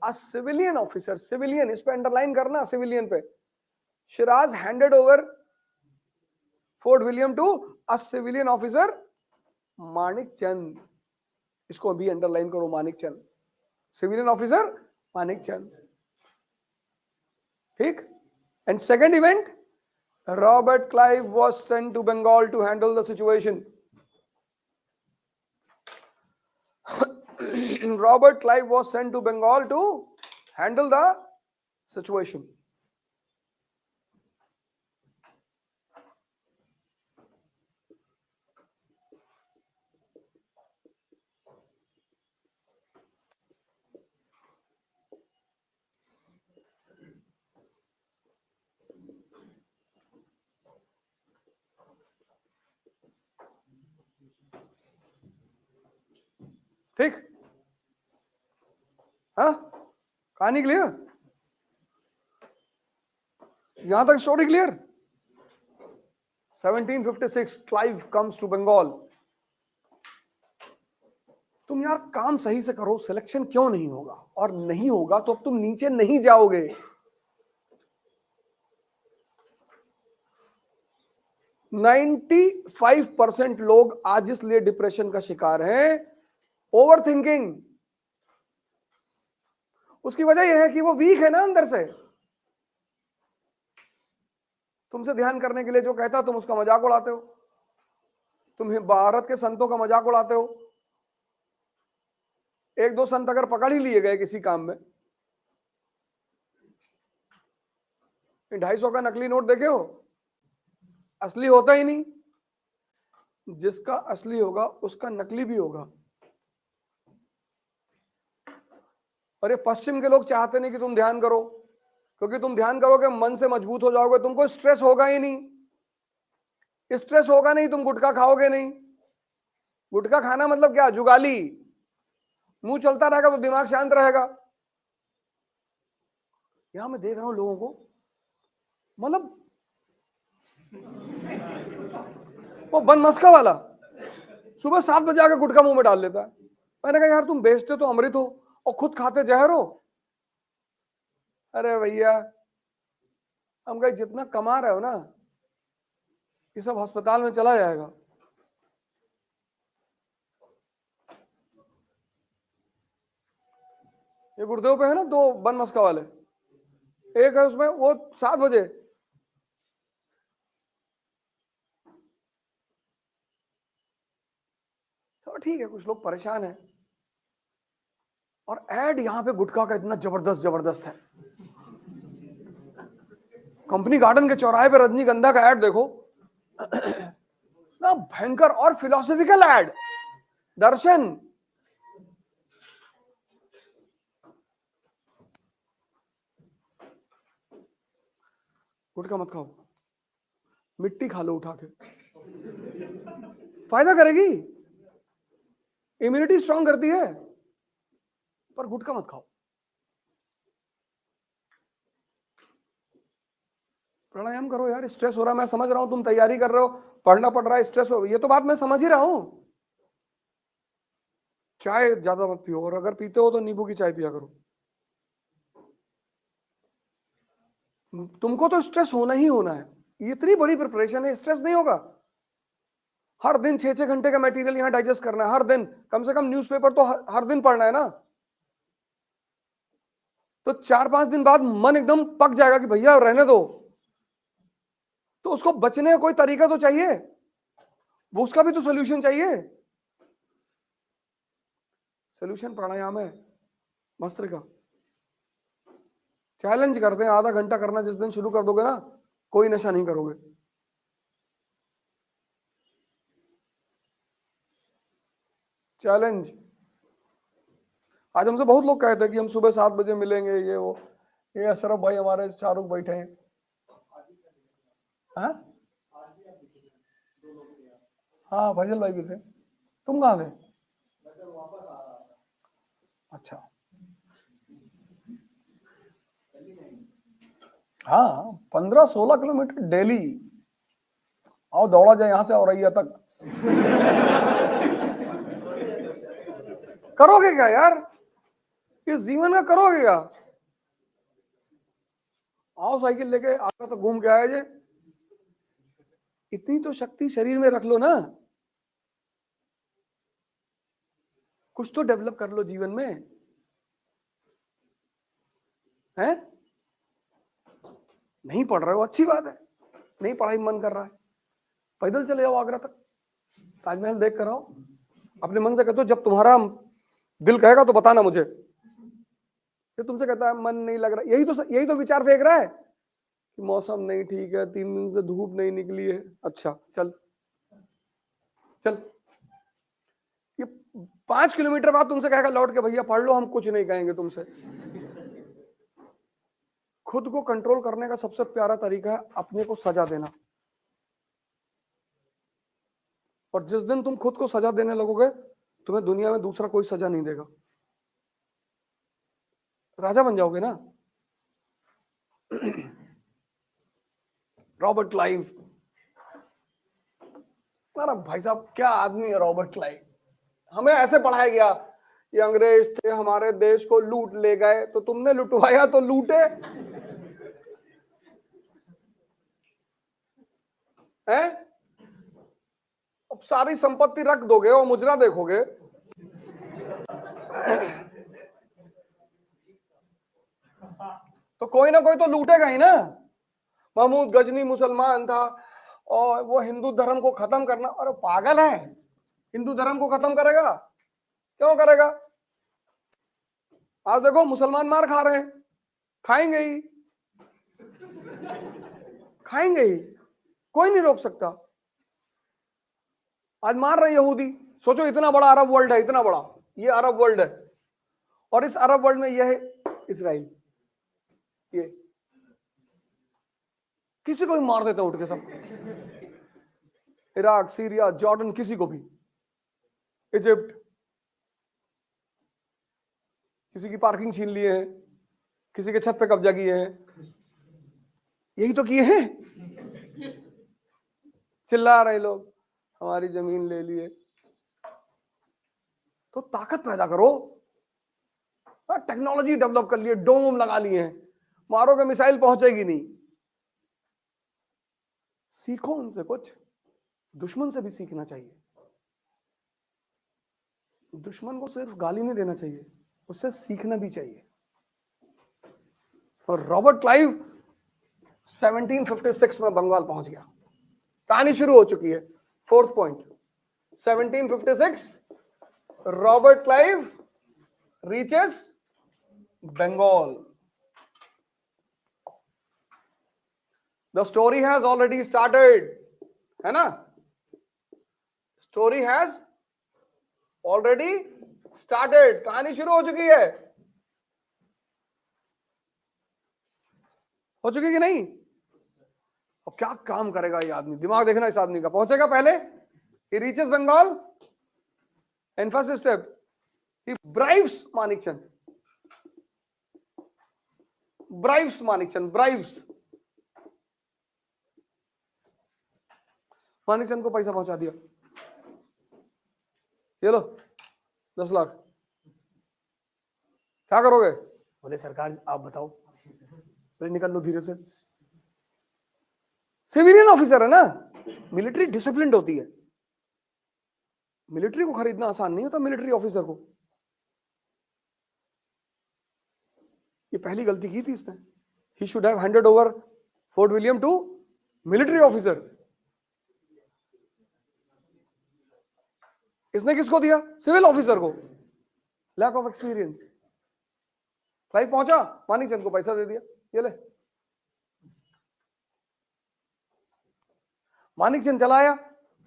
a civilian officer. Civilian, इस पे underline करना, civilian पे। Shiraz handed over Fort William to a civilian officer, Manik चंद। इसको भी underline करो, Manik Chand, civilian officer Manik Chand. ठीक। And second event, Robert Clive was sent to Bengal to handle the situation. Robert Clive was sent to Bengal to handle the situation. ठीक, हाँ, कहानी clear? यहां तक story clear? 1756 Clive comes to Bengal. तुम यार काम सही से करो, सिलेक्शन क्यों नहीं होगा? और नहीं होगा तो अब तुम नीचे नहीं जाओगे। नाइन्टी 95% लोग आज इसलिए डिप्रेशन का शिकार हैं, ओवर थिंकिंग। उसकी वजह यह है कि वो वीक है ना अंदर से। तुमसे ध्यान करने के लिए जो कहता तुम उसका मजाक उड़ाते हो, तुम भारत के संतों का मजाक उड़ाते हो। एक दो संत अगर पकड़ ही लिए गए किसी काम में, 250 का नकली नोट देखे हो, असली होता ही नहीं। जिसका असली होगा उसका नकली भी होगा। और ये पश्चिम के लोग चाहते नहीं कि तुम ध्यान करो, क्योंकि तुम ध्यान करोगे मन से मजबूत हो जाओगे, तुमको स्ट्रेस होगा ही नहीं। स्ट्रेस होगा नहीं, तुम गुटखा खाओगे नहीं। गुटखा खाना मतलब क्या? जुगाली। मुंह चलता रहेगा तो दिमाग शांत रहेगा। यहां मैं देख रहा हूं लोगों को, मतलब वो बनमस्का वाला सुबह 7 बजे आकर गुटखा मुंह में डाल लेता है। मैंने कहा यार तुम बेचते तो अमृत हो और खुद खाते जहर हो। अरे भैया, हम कहीं जितना कमा रहे हो ना, ये सब अस्पताल में चला जाएगा। ये गुरुदेव पे है ना 2 बनमस्का वाले, एक है उसमें वो 7 बजे, तो ठीक है कुछ लोग परेशान हैं। और एड यहां पे गुटखा का इतना जबरदस्त जबरदस्त है। कंपनी गार्डन के चौराहे पे रजनीगंधा का एड देखो ना, भयंकर और फिलोसॉफिकल एड। दर्शन, गुटखा मत खाओ, मिट्टी खा लो उठा के, फायदा करेगी, इम्यूनिटी स्ट्रांग करती है, पर गुटखा मत खाओ। प्राणायाम करो यार। स्ट्रेस हो रहा है, मैं समझ रहा हूं, तुम तैयारी कर रहे हो, पढ़ना पड़ रहा है, स्ट्रेस हो, ये तो बात मैं समझ ही रहा हूं। चाय ज्यादा मत पियो, और अगर पीते हो तो नींबू की चाय पिया करो। तुमको तो स्ट्रेस होना ही होना है, इतनी बड़ी प्रिपरेशन है, स्ट्रेस नहीं होगा। हर दिन 6-6 घंटे का मटेरियल यहां डाइजेस्ट करना है, हर दिन कम से कम न्यूज़पेपर तो हर दिन पढ़ना है ना। तो 4-5 दिन बाद मन एकदम पक जाएगा कि भैया रहने दो, तो उसको बचने का कोई तरीका तो चाहिए, वो उसका भी तो सोल्यूशन चाहिए। सोल्यूशन प्राणायाम है, भस्त्रिका। चैलेंज करते हैं, आधा घंटा करना, जिस दिन शुरू कर दोगे ना, कोई नशा नहीं करोगे। चैलेंज। आज हमसे बहुत लोग कहते हैं कि हम सुबह 7 बजे मिलेंगे, ये वो। ये अशरफ भाई हमारे शाहरुख बैठे हैं। हाँ हाँ, फजल भाई भी थे। तुम कहाँ थे? अच्छा, हाँ 15-16 किलोमीटर डेली। आओ दौड़ा जाए यहां से औरैया तक। करोगे क्या यार? इस जीवन का करोगे क्या? आओ साइकिल लेके आगरा तक घूम के आए जे। इतनी तो शक्ति शरीर में रख लो ना, कुछ तो डेवलप कर लो जीवन में, है? नहीं पढ़ रहे हो, अच्छी बात है, नहीं पढ़ाई मन कर रहा है, पैदल चले जाओ आगरा तक, ताजमहल देख कर आओ। अपने मन से कहते हो, जब तुम्हारा दिल कहेगा तो बताना मुझे। फिर तुमसे कहता है मन नहीं लग रहा, यही तो विचार फेंक रहा है कि मौसम नहीं ठीक है, 3 दिन से धूप नहीं निकली है। अच्छा चल चल, ये 5 किलोमीटर बाद तुमसे कहेगा लौट के, भैया पढ़ लो, हम कुछ नहीं कहेंगे तुमसे। खुद को कंट्रोल करने का सबसे प्यारा तरीका है अपने को सजा देना। और जिस दिन तुम खुद को सजा देने लगोगे, तुम्हें दुनिया में दूसरा कोई सजा नहीं देगा, राजा बन जाओगे ना। रॉबर्ट क्लाइव, अरे भाई साहब क्या आदमी है रॉबर्ट क्लाइव। हमें ऐसे पढ़ाया गया, ये अंग्रेज थे हमारे देश को लूट ले गए, तो तुमने लुटवाया तो लूटे हैं। अब सारी संपत्ति रख दोगे और मुजरा देखोगे। तो कोई ना कोई तो लूटेगा ही ना। महमूद गजनी मुसलमान था और वो हिंदू धर्म को खत्म करना, और पागल है, हिंदू धर्म को खत्म करेगा? क्यों करेगा? आज देखो मुसलमान मार खा रहे हैं, खाएंगे ही, खाएंगे ही, कोई नहीं रोक सकता। आज मार रहे यहूदी। सोचो इतना बड़ा अरब वर्ल्ड है, इतना बड़ा ये अरब वर्ल्ड है, और इस अरब वर्ल्ड में यह है इजराइल। ये किसी को भी मार देते उठ के सब, इराक, सीरिया, जॉर्डन, किसी को भी, इजिप्ट, किसी की पार्किंग छीन लिए हैं, किसी के छत पे कब्जा किए हैं, यही तो किए हैं। चिल्ला रहे लोग हमारी जमीन ले लिए। तो ताकत पैदा करो, टेक्नोलॉजी डेवलप कर लिए, डोम लगा लिए हैं, मारोगे मिसाइल पहुंचेगी नहीं। सीखो उनसे कुछ, दुश्मन से भी सीखना चाहिए। दुश्मन को सिर्फ गाली नहीं देना चाहिए, उससे सीखना भी चाहिए। और रॉबर्ट क्लाइव 1756 में बंगाल पहुंच गया। कहानी शुरू हो चुकी है। Fourth point, 1756 Robert Clive reaches Bengal. The story has already started, है ना? स्टोरी हैज ऑलरेडी स्टार्टेड, कहानी शुरू हो चुकी है। हो चुकी कि नहीं? और क्या काम करेगा ये आदमी, दिमाग देखना इस आदमी का। पहुंचेगा पहले, he reaches Bengal, and first step, he bribes Manikchand, Manikchand को पैसा पहुंचा दिया, ये लो 10 लाख। क्या करोगे? बोले सरकार आप बताओ। बोले निकल लो धीरे से। सिविलियन ऑफिसर है ना, मिलिट्री डिसिप्लिन्ड होती है। मिलिट्री को खरीदना आसान नहीं होता, मिलिट्री ऑफिसर को। ये पहली गलती की थी इसने। He should have handed over Fort William to military officer. इसने किसको दिया? सिविल ऑफिसर को। Lack of experience. फ्लाइट पहुंचा, मानिकचंद को पैसा दे दिया, ये ले। मानिकचंद चला आया,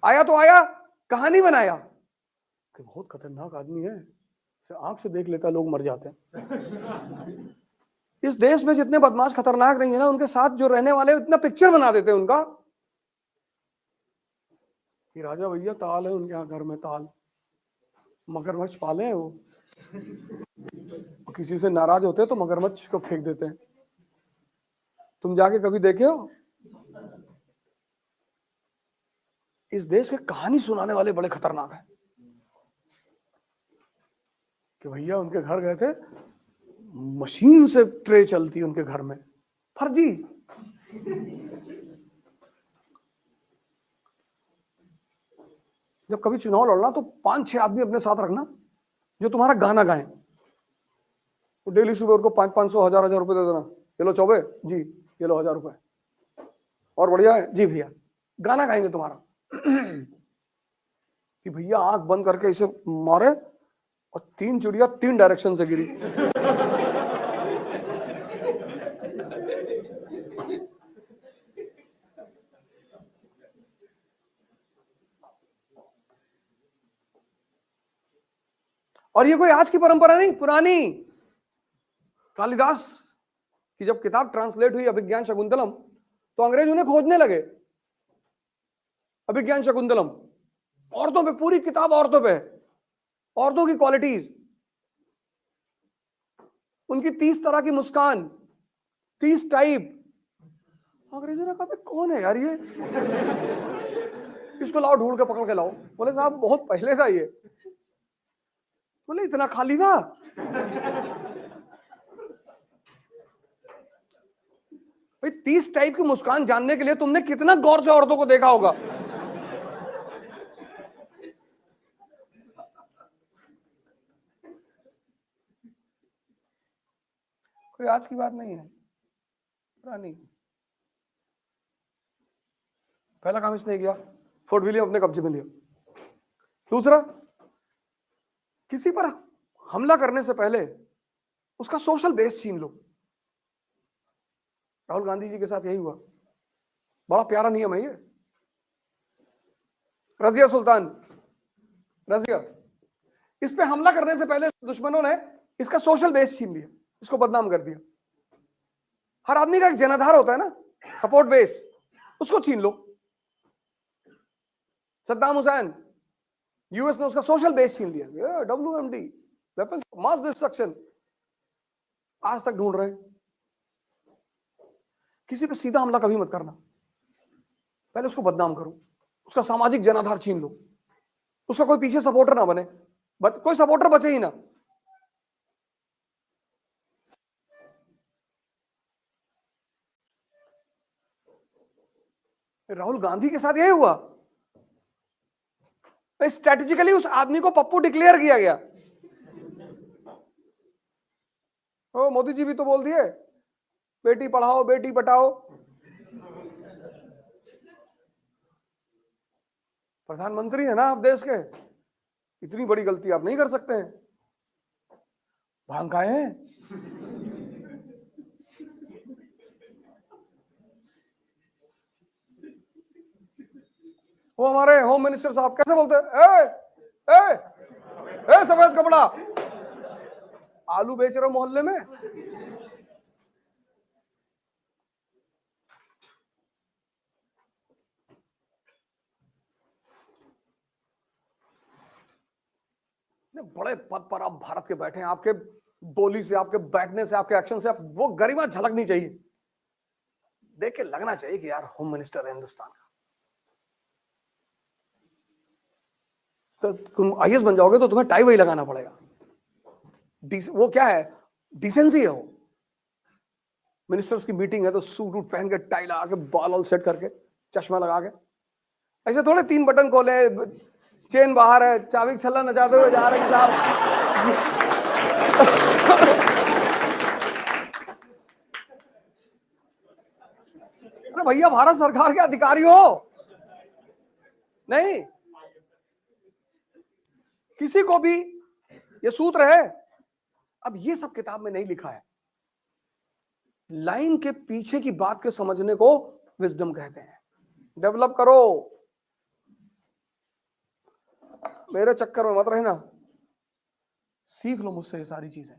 आया तो आया, कहानी बनाया कि बहुत खतरनाक आदमी है, आंख से देख लेता लोग मर जाते हैं। इस देश में जितने बदमाश खतरनाक नहीं है ना, उनके साथ जो रहने वाले इतना पिक्चर बना देते हैं उनका कि राजा भैया ताल है उनके यहाँ घर में, ताल मगरमच्छ पाले हैं वो, किसी से नाराज होते हैं तो मगरमच्छ को फेंक देते हैं। तुम जाके कभी देखे हो? इस देश के कहानी सुनाने वाले बड़े खतरनाक हैं कि भैया उनके घर गए थे, मशीन से ट्रे चलती उनके घर में, फर्जी। जब कभी चुनाव लड़ना तो 5-6 आदमी अपने साथ रखना जो तुम्हारा गाना गाएं। तो डेली सुबह उनको 500-500, 1000-1000 रुपए दे देना। ये लो चौबे जी, ये लो 1000 रुपए, और बढ़िया है जी भैया, गाना गाएंगे तुम्हारा। कि भैया आंख बंद करके इसे मारे और 3 चिड़िया 3 डायरेक्शन से गिरी। और ये कोई आज की परंपरा नहीं, पुरानी। कालिदास की जब किताब ट्रांसलेट हुई अभिज्ञान शकुंतलम, तो अंग्रेज उन्हें खोजने लगे। अभिज्ञान शकुंतलम औरतों पे, पूरी किताब औरतों पे, औरतों की क्वालिटीज, उनकी 30 तरह की मुस्कान, 30 टाइप। अंग्रेजों ने कहा कौन है यार ये, इसको लाओ, ढूंढ के पकड़ के लाओ। बोले साहब बहुत पहले था ये। बोले इतना खाली था? भाई 30 टाइप की मुस्कान जानने के लिए तुमने कितना गौर से औरतों को देखा होगा। कोई आज की बात नहीं है, पुरानी। पहला काम इसने किया, फोर्ट विलियम अपने कब्जे में लिया। दूसरा, किसी पर हमला करने से पहले उसका सोशल बेस छीन लो। राहुल गांधी जी के साथ यही हुआ। बड़ा प्यारा नियम है ये। रजिया सुल्तान, रजिया, इस पे हमला करने से पहले दुश्मनों ने इसका सोशल बेस छीन लिया, इसको बदनाम कर दिया। हर आदमी का एक जनाधार होता है ना, सपोर्ट बेस, उसको छीन लो। सद्दाम हुसैन, यूएस ने उसका सोशल बेस छीन लिया, WMD, weapons of mass destruction, आज तक ढूंढ रहे हैं। किसी पे सीधा हमला कभी मत करना, पहले उसको बदनाम करो, उसका सामाजिक जनाधार छीन लो, उसका कोई पीछे सपोर्टर ना बने, कोई सपोर्टर बचे ही ना। राहुल गांधी के साथ यही हुआ। स्ट्रेटेजिकली उस आदमी को पप्पू डिक्लेयर किया गया। ओ, मोदी जी भी तो बोल दिए बेटी पढ़ाओ बेटी बचाओ। प्रधानमंत्री है ना आप देश के, इतनी बड़ी गलती आप नहीं कर सकते हैं। भांग खाए हैं? वो हमारे होम मिनिस्टर साहब कैसे बोलते हैं, सफेद कपड़ा, आलू बेच रहे हो मोहल्ले में। बड़े पद पर आप भारत के बैठे हैं, आपके बोली से, आपके बैठने से, आपके एक्शन से आप वो गरिमा झलकनी चाहिए, देख के लगना चाहिए कि यार होम मिनिस्टर है हिंदुस्तान का। तो तुम IAS बन जाओगे तो तुम्हें टाई वही लगाना पड़ेगा। वो क्या है, डिसेंसी है वो। मिनिस्टर्स की मीटिंग है तो सूट वूट पहन के, टाई लगा के, बाल ऑल सेट करके, चश्मा लगा के, ऐसे थोड़े 3 बटन खोले, चेन बाहर है, चाबी छल्ला नचाते हुए जा रहे हैं साहब। अरे भैया, भारत सरकार के अधिकारी हो, नहीं किसी को भी ये सूत्र है। अब ये सब किताब में नहीं लिखा है, लाइन के पीछे की बात के समझने को विजडम कहते हैं। डेवलप करो, मेरे चक्कर में मत रहना, सीख लो मुझसे ये सारी चीजें।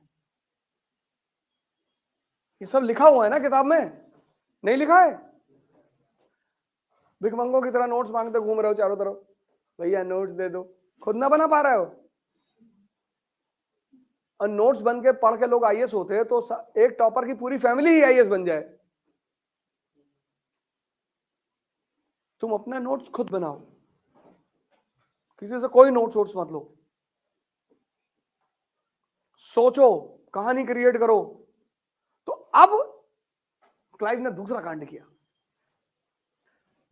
ये सब लिखा हुआ है ना किताब में, नहीं लिखा है? भिखमंगों की तरह नोट्स मांगते घूम रहे हो चारों तरफ, भैया नोट्स दे दो, खुद ना बना पा रहे हो। और नोट्स बन के पढ़ के लोग IAS होते हैं तो एक टॉपर की पूरी फैमिली ही IAS बन जाए। तुम अपना नोट्स खुद बनाओ, किसी से कोई नोट्स वोट्स मत लो, सोचो, कहानी क्रिएट करो। तो अब क्लाइव ने दूसरा कांड किया,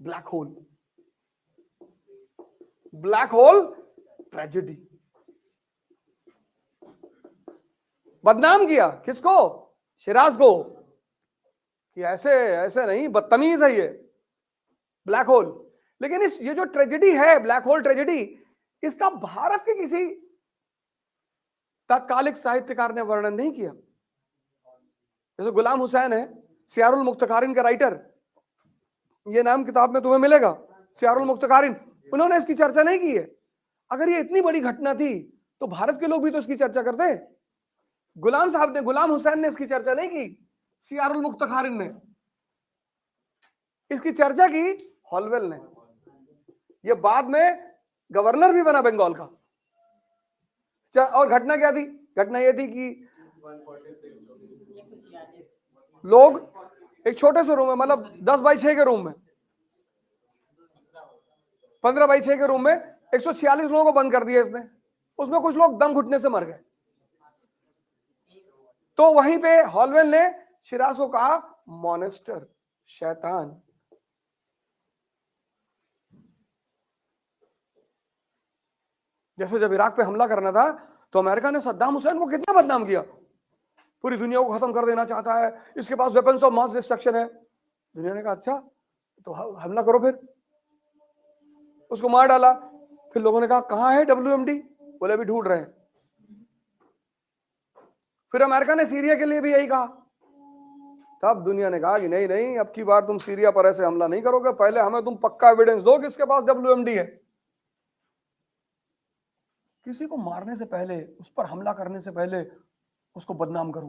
black hole. Black hole tragedy, बदनाम किया किसको? शिराज को, कि ऐसे ऐसे नहीं, बदतमीज है ये ब्लैक होल। लेकिन ये जो ट्रेजेडी है, ब्लैक होल ट्रेजेडी, इसका भारत के किसी तात्कालिक साहित्यकार ने वर्णन नहीं किया। जैसे गुलाम हुसैन है, सियारुल मुख्तकारिन का राइटर, ये नाम किताब में तुम्हें मिलेगा, सियारुल मुख्तकारिन, उन्होंने इसकी चर्चा नहीं की है। अगर ये इतनी बड़ी घटना थी तो भारत के लोग भी तो इसकी चर्चा करते। गुलाम साहब ने, गुलाम हुसैन ने इसकी चर्चा नहीं की, सियारुल मुख्तकारिन ने इसकी चर्चा की, हॉलवेल ने। ये बाद में गवर्नर भी बना बंगाल का। और घटना क्या थी? घटना ये थी कि लोग एक छोटे से रूम में, मतलब 10 बाई 6 के रूम में, 15 बाई 6 के रूम में 146 लोगों को बंद कर दिया इसने। उसमें कुछ लोग दम घुटने से मर गए। तो वहीं पे हॉलवेल ने शिराज को कहा मॉनेस्टर, शैतान। जैसे जब इराक पे हमला करना था तो अमेरिका ने सद्दाम हुसैन को कितना बदनाम किया, पूरी दुनिया को खत्म कर देना चाहता है, इसके पास वेपन्स ऑफ मास डिस्ट्रक्शन है। दुनिया ने कहा अच्छा तो हमला करो, फिर उसको मार डाला। फिर लोगों ने कहा कहां है WMD? बोले अभी ढूंढ रहे हैं। फिर अमेरिका ने सीरिया के लिए भी यही कहा। तब दुनिया ने कहा कि नहीं नहीं, अब की बार तुम सीरिया पर ऐसे हमला नहीं करोगे, पहले हमें तुम पक्का एविडेंस दो कि इसके पास WMD है। किसी को मारने से पहले, उस पर हमला करने से पहले उसको बदनाम करो।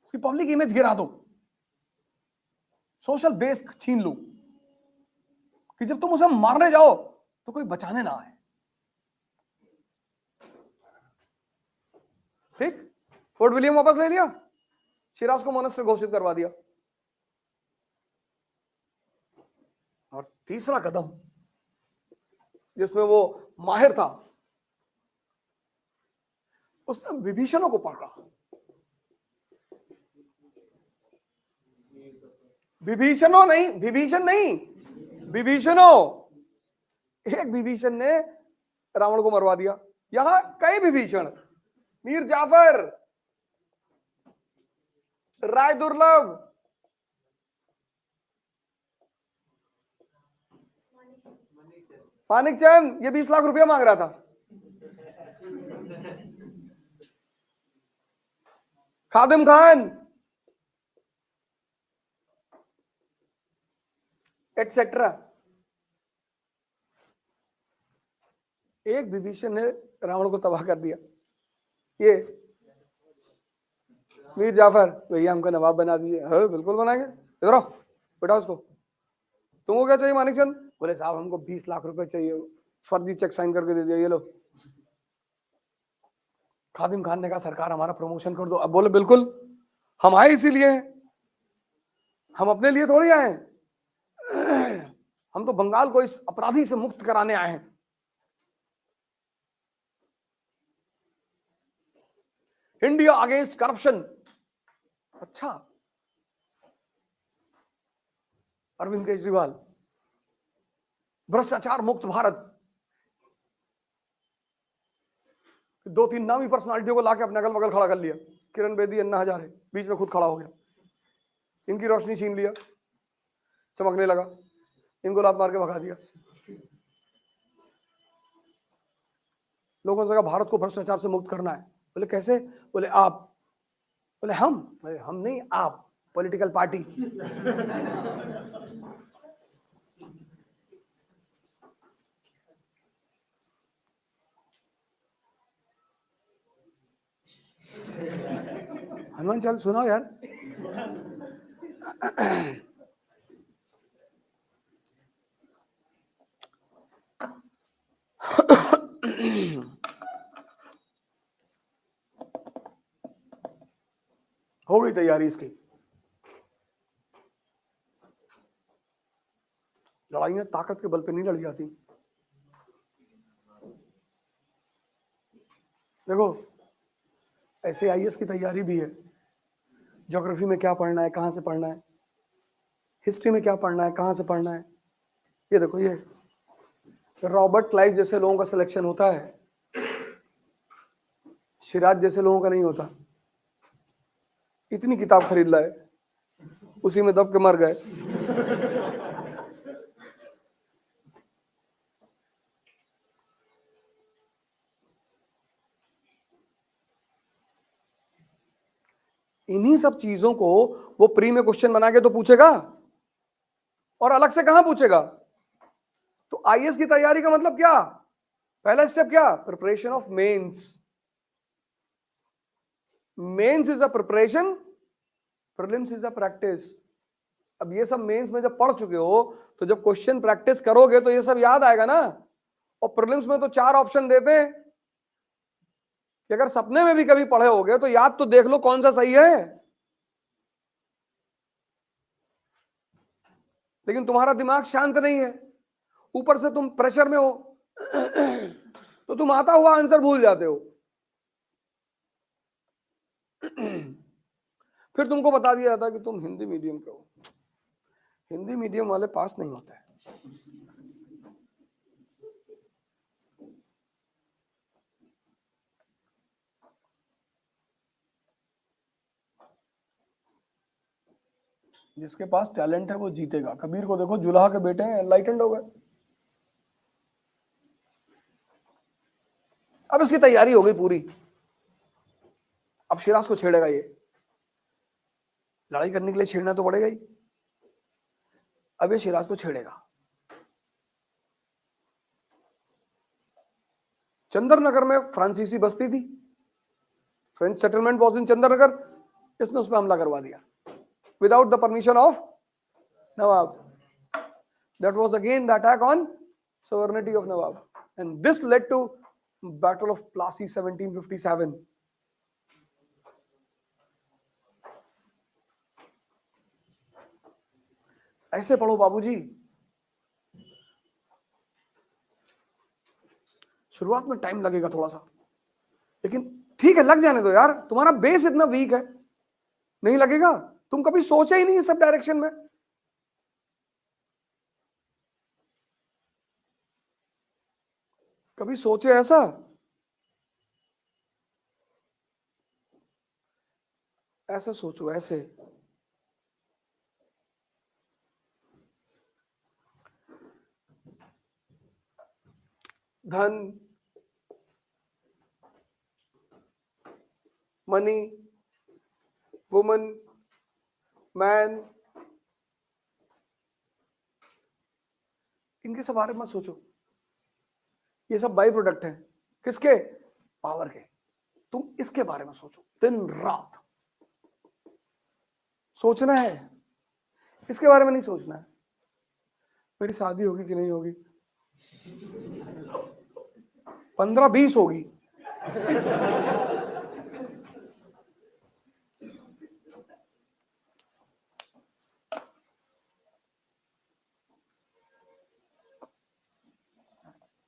उसकी पब्लिक इमेज गिरा दो, सोशल बेस छीन लो, कि जब तुम उसे मारने जाओ तो कोई बचाने ना आए। ठीक, फोर्ट विलियम वापस ले लिया, शिराज को मोनेस्ट्री घोषित करवा दिया। और तीसरा कदम जिसमें वो माहिर था, उसने विभीषणों को पकड़ा। विभीषणों नहीं, विभीषण नहीं, विभीषणों। एक विभीषण ने रावण को मरवा दिया। यहां कई विभीषण, मीर जाफर, राय दुर्लभ, मानिकचंद, ये 20 लाख रुपया मांग रहा था। खादिम खान, एटसेट्रा। एक विभीषण ने रावण को तबाह कर दिया। ये मीर जाफर, भैया हमको नवाब बना दिए। हाँ बिल्कुल बनाएंगे, इधर आओ, बैठाओ उसको। तुमको क्या चाहिए मानिकचंद? बोले साहब हमको 20 लाख रुपए चाहिए, फर्जी चेक साइन करके दे दिया, ये लो। खादिम खान ने कहा सरकार हमारा प्रमोशन कर दो। अब बोले बिल्कुल, हम आए इसीलिए, हम अपने लिए थोड़ी आए, हम तो बंगाल को इस अपराधी से मुक्त कराने आए हैं। India against corruption. अच्छा, अरविंद केजरीवाल, भ्रष्टाचार मुक्त भारत। 2-3 नामी पर्सनालिटियों को लाके अपने अगल बगल खड़ा कर लिया, किरण बेदी, अन्ना हजारे, बीच में खुद खड़ा हो गया। इनकी रोशनी छीन लिया, चमकने लगा, इनको लात मार के भगा दिया। लोगों ने कहा भारत को भ्रष्टाचार से मुक्त करना है। बोले कैसे? बोले आप। बोले हम नहीं, आप, पॉलिटिकल पार्टी। हनुमान चालीसा सुनाओ यार। हो गई तैयारी इसकी। लड़ाइयां ताकत के बल पे नहीं लड़ी जाती। देखो ऐसे IAS की तैयारी भी है। ज्योग्राफी में क्या पढ़ना है, कहां से पढ़ना है, हिस्ट्री में क्या पढ़ना है, कहां से पढ़ना है। ये देखो, ये रॉबर्ट क्लाइव जैसे लोगों का सिलेक्शन होता है, सिराज जैसे लोगों का नहीं होता। इतनी किताब खरीद लाए, उसी में दब के मर गए। इन्हीं सब चीजों को वो प्री में क्वेश्चन बना के तो पूछेगा, और अलग से कहां पूछेगा। तो IAS की तैयारी का मतलब क्या? पहला स्टेप क्या? Preparation of mains. Mains is a preparation, prelims is a practice. अब ये सब मेंस में जब पढ़ चुके हो तो जब क्वेश्चन प्रैक्टिस करोगे तो ये सब याद आएगा ना। और प्रीलिम्स में तो 4 ऑप्शन देते हैं कि अगर सपने में भी कभी पढ़े होगे तो याद तो देख लो कौन सा सही है। लेकिन तुम्हारा दिमाग शांत नहीं है, ऊपर से तुम प्रेशर में हो, तो तुम आता हुआ आंसर भूल जाते हो। फिर तुमको बता दिया जाता है कि तुम हिंदी मीडियम के हो, हिंदी मीडियम वाले पास नहीं होते हैं। जिसके पास टैलेंट है वो जीतेगा। कबीर को देखो, जुलाहा के बेटे हैं, एनलाइटेंड हो गए। अब इसकी तैयारी हो गई पूरी, अब शिराज को छेड़ेगा। ये लड़ाई करने के लिए छेड़ना तो पड़ेगा ही। अब ये शिराज को छेड़ेगा। चंद्रनगर में फ्रांसीसी बस्ती थी, French settlement was in Chandernagore. इसने उस पर हमला करवा दिया without the permission of nawab. That was again the attack on sovereignty of Nawab, and this led to Battle of Plassey 1757. ऐसे पढ़ो बाबूजी। शुरुआत में टाइम लगेगा थोड़ा सा, लेकिन ठीक है, लग जाने दो यार। तुम्हारा बेस इतना वीक है, नहीं लगेगा। तुम कभी सोचा ही नहीं सब डायरेक्शन में। कभी सोचे ऐसा? ऐसे सोचो, ऐसे। धन, मनी, वुमन, मैन, इनके सब बारे में सोचो। ये सब बाई प्रोडक्ट है किसके? पावर के। तुम इसके बारे में सोचो दिन रात। सोचना है, इसके बारे में नहीं सोचना है मेरी शादी होगी कि नहीं होगी, 15-20 होगी।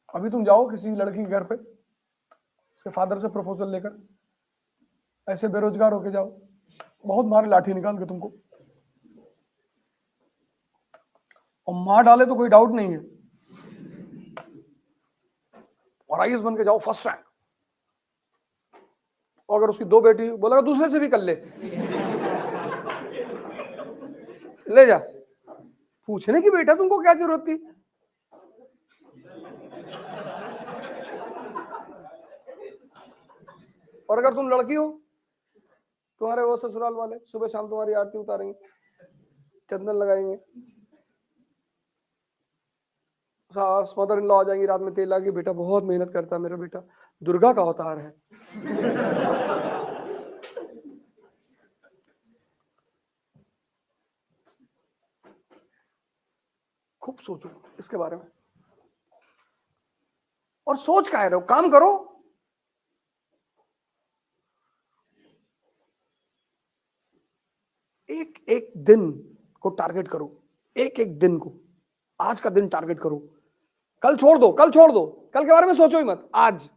अभी तुम जाओ किसी लड़की के घर पे, उसके फादर से प्रपोजल लेकर, ऐसे बेरोजगार होके जाओ, बहुत मारे लाठी निकाल के तुमको, और मार डाले तो कोई डाउट नहीं है। और आईएएस बन के जाओ फर्स्ट रैंक, और अगर उसकी 2 बेटी, बोलेगा दूसरे से भी कर ले। ले जा। पूछने की बेटा तुमको क्या जरूरत थी? और अगर तुम लड़की हो, तुम्हारे वो ससुराल वाले सुबह शाम तुम्हारी आरती उतारेंगे, चंदन लगाएंगे, सास मदर इन लॉ आ जाएंगी रात में तेल लाके, बेटा बहुत मेहनत करता है मेरा बेटा, दुर्गा का अवतार है। खूब सोचो इसके बारे में। और सोच का है, काम करो। एक एक दिन को टारगेट करो, एक एक दिन को। आज का दिन टारगेट करो, कल छोड़ दो, कल छोड़ दो, कल के बारे में सोचो ही मत। आज,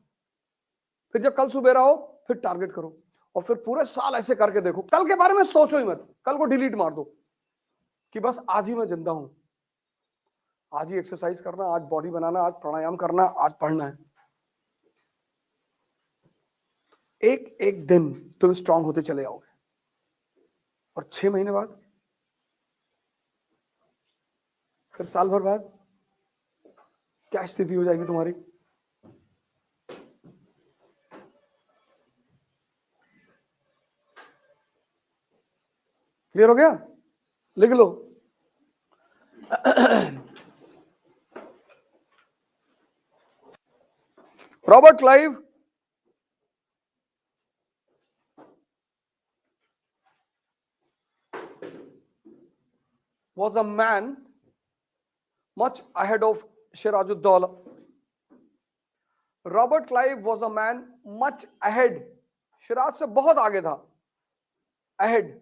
फिर जब कल सुबह हो फिर टारगेट करो, और फिर पूरे साल ऐसे करके देखो। कल के बारे में सोचो ही मत, कल को डिलीट मार दो कि बस आज ही मैं जिंदा हूं, आज ही एक्सरसाइज करना, आज बॉडी बनाना, आज प्राणायाम करना, आज पढ़ना है। एक एक दिन तुम स्ट्रांग होते चले जाओगे, और 6 महीने बाद, फिर साल भर बाद क्या स्थिति हो जाएगी तुम्हारी? क्लियर हो गया? लिख लो। Robert Clive was a man much ahead of Siraj-ud-Dawla. Robert Clive was a man much ahead, Siraj से बहुत आगे था, ahead.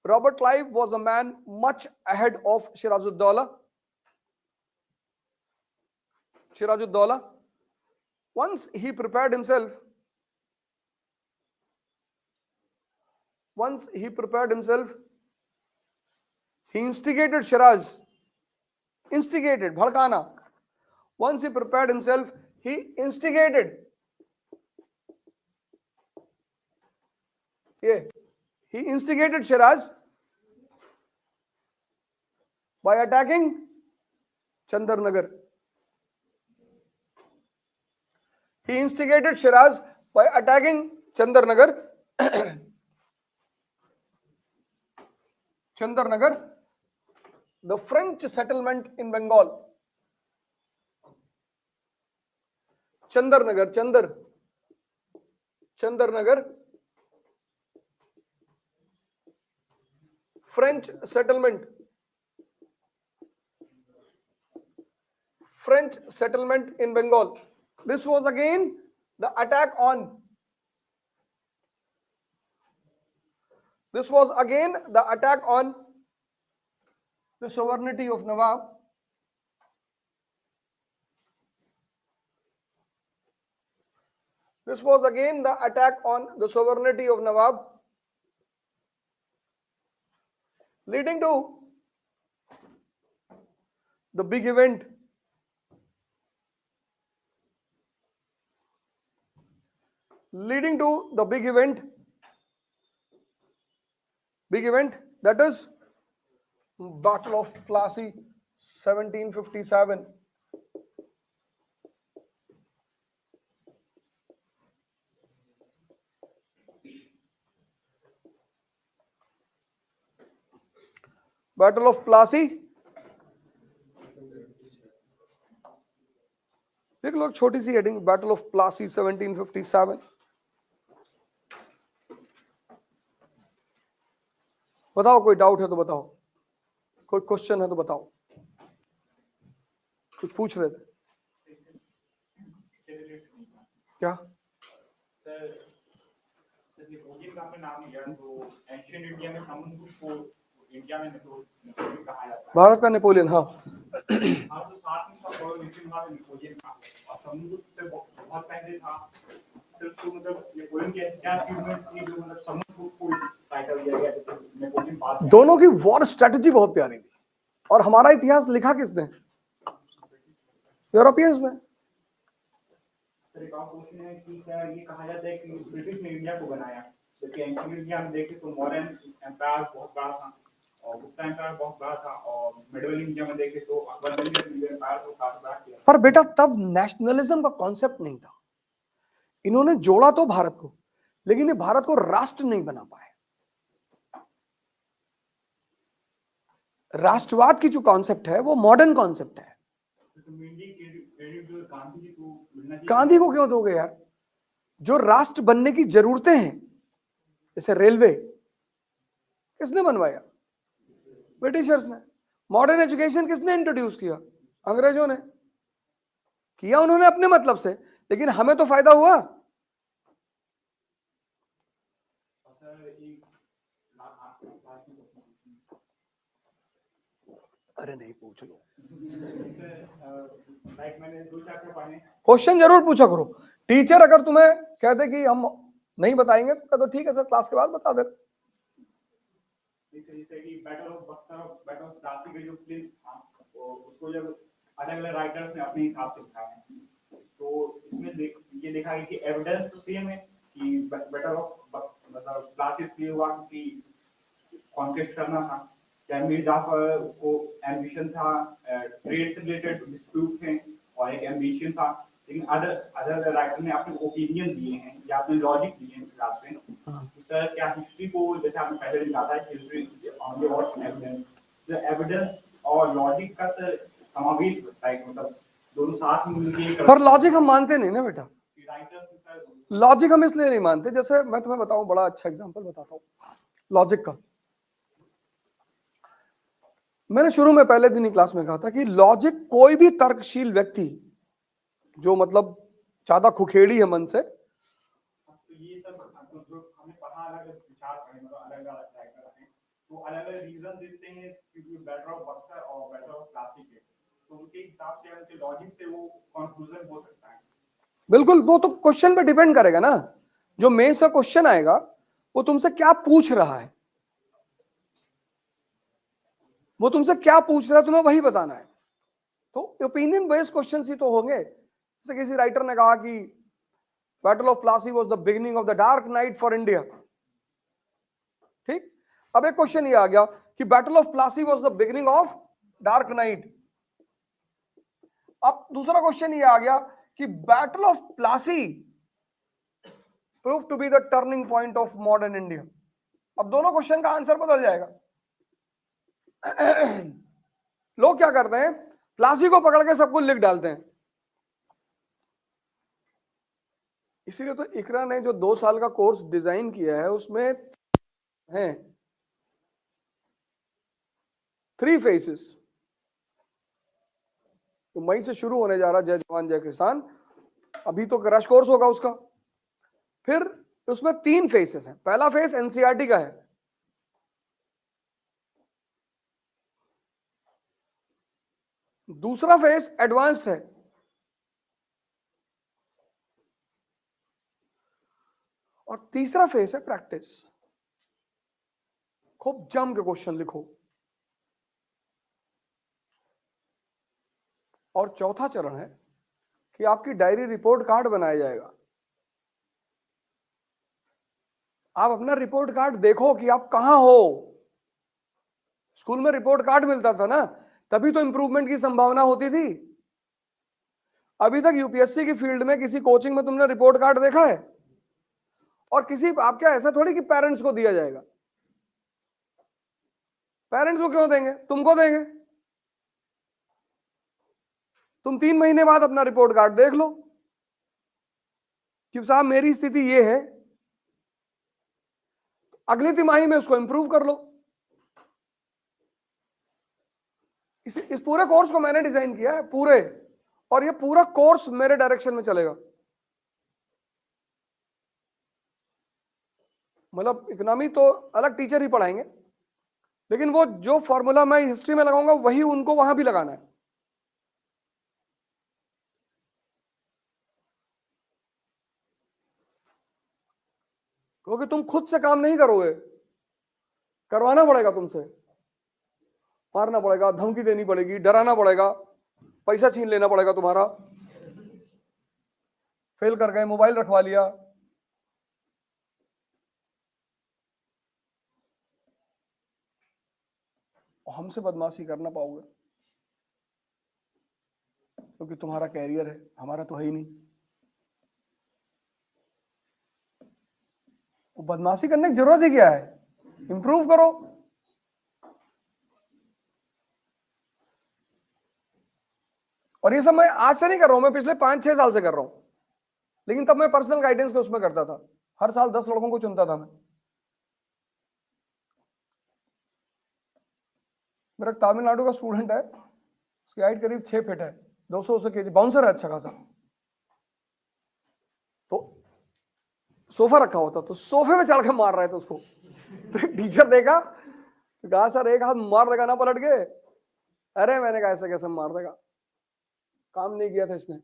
Robert Clive was a man much ahead of Siraj-ud-Dawla. Siraj-ud-Dawla, once he prepared himself, he instigated Shiraz, instigated, bhadkana. Once he prepared himself, he instigated, he instigated Shiraz by attacking Chandarnagar. He instigated Shiraz by attacking Chandarnagar. Chandarnagar, the French settlement in Bengal. Chandarnagar, French settlement in Bengal. This was again the attack on the sovereignty of Nawab. This was again the attack on the sovereignty of Nawab, leading to the big event that is Battle of Plassey, 1757. Battle of Plassey. देख लो छोटी सी heading, battle of Plassey 1757. बताओ, कोई doubt है तो बताओ, कोई question है तो बताओ. कुछ पूछ रहे थे क्या? भारत का नेपोलियन. हाँ, दोनों की वॉर स्ट्रेटजी बहुत प्यारी थी. और हमारा इतिहास लिखा किसने? यूरोपियंस ने. ये कहा जाता है कि ब्रिटिश ने इंडिया को बनाया, जबकि एंशिएंट इंडिया में देखें तो मॉडर्न एम्पायर बहुत बड़ा था और गुप्ता एम्पायर बहुत बड़ा था, और मिडिवल इंडिया में देखें तो अकबर ने एम्पायर को काफी बड़ा किया. पर बेटा तब नेशनलिज्म का कॉन्सेप्ट नहीं था. इन्होंने जोड़ा तो भारत को, लेकिन ये भारत को राष्ट्र नहीं बना पाए. राष्ट्रवाद की जो कॉन्सेप्ट है वो मॉडर्न कॉन्सेप्ट है. गांधी को क्यों दोगे यार? जो राष्ट्र बनने की जरूरतें हैं, जैसे रेलवे, किसने बनवाया? ब्रिटिशर्स ने. मॉडर्न एजुकेशन किसने इंट्रोड्यूस किया? अंग्रेजों ने किया, उन्होंने अपने मतलब से, लेकिन हमें तो फायदा हुआ. अरे नहीं, पूछ लो. क्वेश्चन जरूर पूछा करो. टीचर अगर तुम्हें कहते कि हम नहीं बताएंगे तो ठीक है सर, क्लास के बाद बता दे. Battle of Buxar, battle of Plassey के जो प्लेस था, उसको जब अलग अलग राइटर्स ने अपने हिसाब से लिखा है, तो इसमें ये देखा है कि एविडेंस तो सेम है कि बैटल ऑफ मतलब प्लासी इसलिए हुआ कि कॉन्क्वेस्ट करना था. क्या मीर जाफर को एम्बिशन था, ट्रेड से रिलेटेड डिस्प्यूट थे और एक एम्बिशन था, लेकिन अदर राइटर ने अपने ओपिनियन दिए हैं या अपने लॉजिक दिए हैं हिसाब से. इस तरह क्या हिस्ट्री को, जैसे आपने पहले भी कहा था, हिस्ट्री ऑन व्हाट एविडेंस, जो एविडेंस और लॉजिक का समावेश होता है, मतलब दोनों साथ में मिलकर. पर लॉजिक हम मानते नहीं ना बेटा. लॉजिक हम इसलिए नहीं मानते, जैसे मैं तुम्हें बताऊं, बड़ा अच्छा एग्जांपल बताता हूं लॉजिक का. मैंने शुरू में पहले दिन ही क्लास में कहा था कि लॉजिक कोई भी तर्कशील व्यक्ति जो मतलब ज्यादा खुखेड़ी है मन से, तो ये सब जो हमें पढ़ा अलग विचार करें, मतलब अलग अलग ट्राई करते हैं, तो अलग अलग रीजन देते हैं कि बैटल ऑफ बक्सर और बैटल ऑफ प्लासी के, तो उनके हिसाब से उनके लॉजिक से वो कंक्लूजन हो सकता है. बिल्कुल. वो तो क्वेश्चन पे डिपेंड करेगा ना. जो मेन सा क्वेश्चन आएगा वो तुमसे क्या पूछ रहा है, तुम्हें वही बताना है. तो ओपिनियन बेस्ड क्वेश्चन ही तो होंगे. जैसे किसी राइटर ने कहा कि battle of Plassey was the beginning of the dark night for India. ठीक. अब एक क्वेश्चन ये आ गया कि battle of Plassey was the beginning of dark night. अब दूसरा क्वेश्चन ये आ गया कि battle of Plassey prove to be the turning point of modern India. अब दोनों क्वेश्चन का आंसर बदल जाएगा। लोग क्या करते हैं, प्लासी को पकड़ के सब कुछ लिख डालते हैं। इसीलिए तो इकरा ने जो 2 साल का कोर्स डिजाइन किया है उसमें है 3 फेसेस। तो मई से शुरू होने जा रहा जय जवान जय किसान, अभी तो क्रैश कोर्स होगा उसका। फिर उसमें 3 फेसेस हैं। पहला फेस एनसीईआरटी का है, दूसरा फेस एडवांस्ड है, और तीसरा फेस है प्रैक्टिस। खूब जम के क्वेश्चन लिखो। और चौथा चरण है कि आपकी डायरी रिपोर्ट कार्ड बनाया जाएगा। आप अपना रिपोर्ट कार्ड देखो कि आप कहां हो। स्कूल में रिपोर्ट कार्ड मिलता था ना, तभी तो इंप्रूवमेंट की संभावना होती थी। अभी तक यूपीएससी की फील्ड में किसी कोचिंग में तुमने रिपोर्ट कार्ड देखा है? और किसी आप क्या ऐसा थोड़ी कि पेरेंट्स को दिया जाएगा। पेरेंट्स को क्यों देंगे, तुमको देंगे। तुम 3 महीने बाद अपना रिपोर्ट कार्ड देख लो कि साहब मेरी स्थिति ये है, अगली तिमाही में उसको इंप्रूव कर लो। इस पूरे कोर्स को मैंने डिजाइन किया है पूरे, और ये पूरा कोर्स मेरे डायरेक्शन में चलेगा। मतलब इकोनॉमी तो अलग टीचर ही पढ़ाएंगे, लेकिन वो जो फॉर्मूला मैं हिस्ट्री में लगाऊंगा वही उनको वहां भी लगाना है। क्योंकि तुम खुद से काम नहीं करोगे, करवाना पड़ेगा तुमसे। मारना पड़ेगा, धमकी देनी पड़ेगी, डराना पड़ेगा, पैसा छीन लेना पड़ेगा तुम्हारा। फेल कर गए, मोबाइल रखवा लिया। हमसे बदमाशी कर ना पाओगे, क्योंकि तुम्हारा कैरियर है, हमारा तो है ही नहीं। वो बदमाशी करने की जरूरत ही क्या है, इंप्रूव करो। और ये सब मैं आज से नहीं कर रहा हूं, मैं पिछले 5-6 साल से कर रहा हूं। लेकिन तब मैं पर्सनल गाइडेंस के उसमें करता था, हर साल 10 लड़कों को चुनता था मैं। मेरा तमिलनाडु का स्टूडेंट है, उसकी हाइट करीब 6 फीट है, 200 केजी, बाउंसर है अच्छा खासा। तो सोफा रखा होता तो सोफे में चढ़ के मार रहे थे उसको। तो टीचर देखा तो कहा सर एक हाथ मार देगा ना पलट के। अरे मैंने कहा ऐसे कैसे मार देगा, काम नहीं किया था इसने।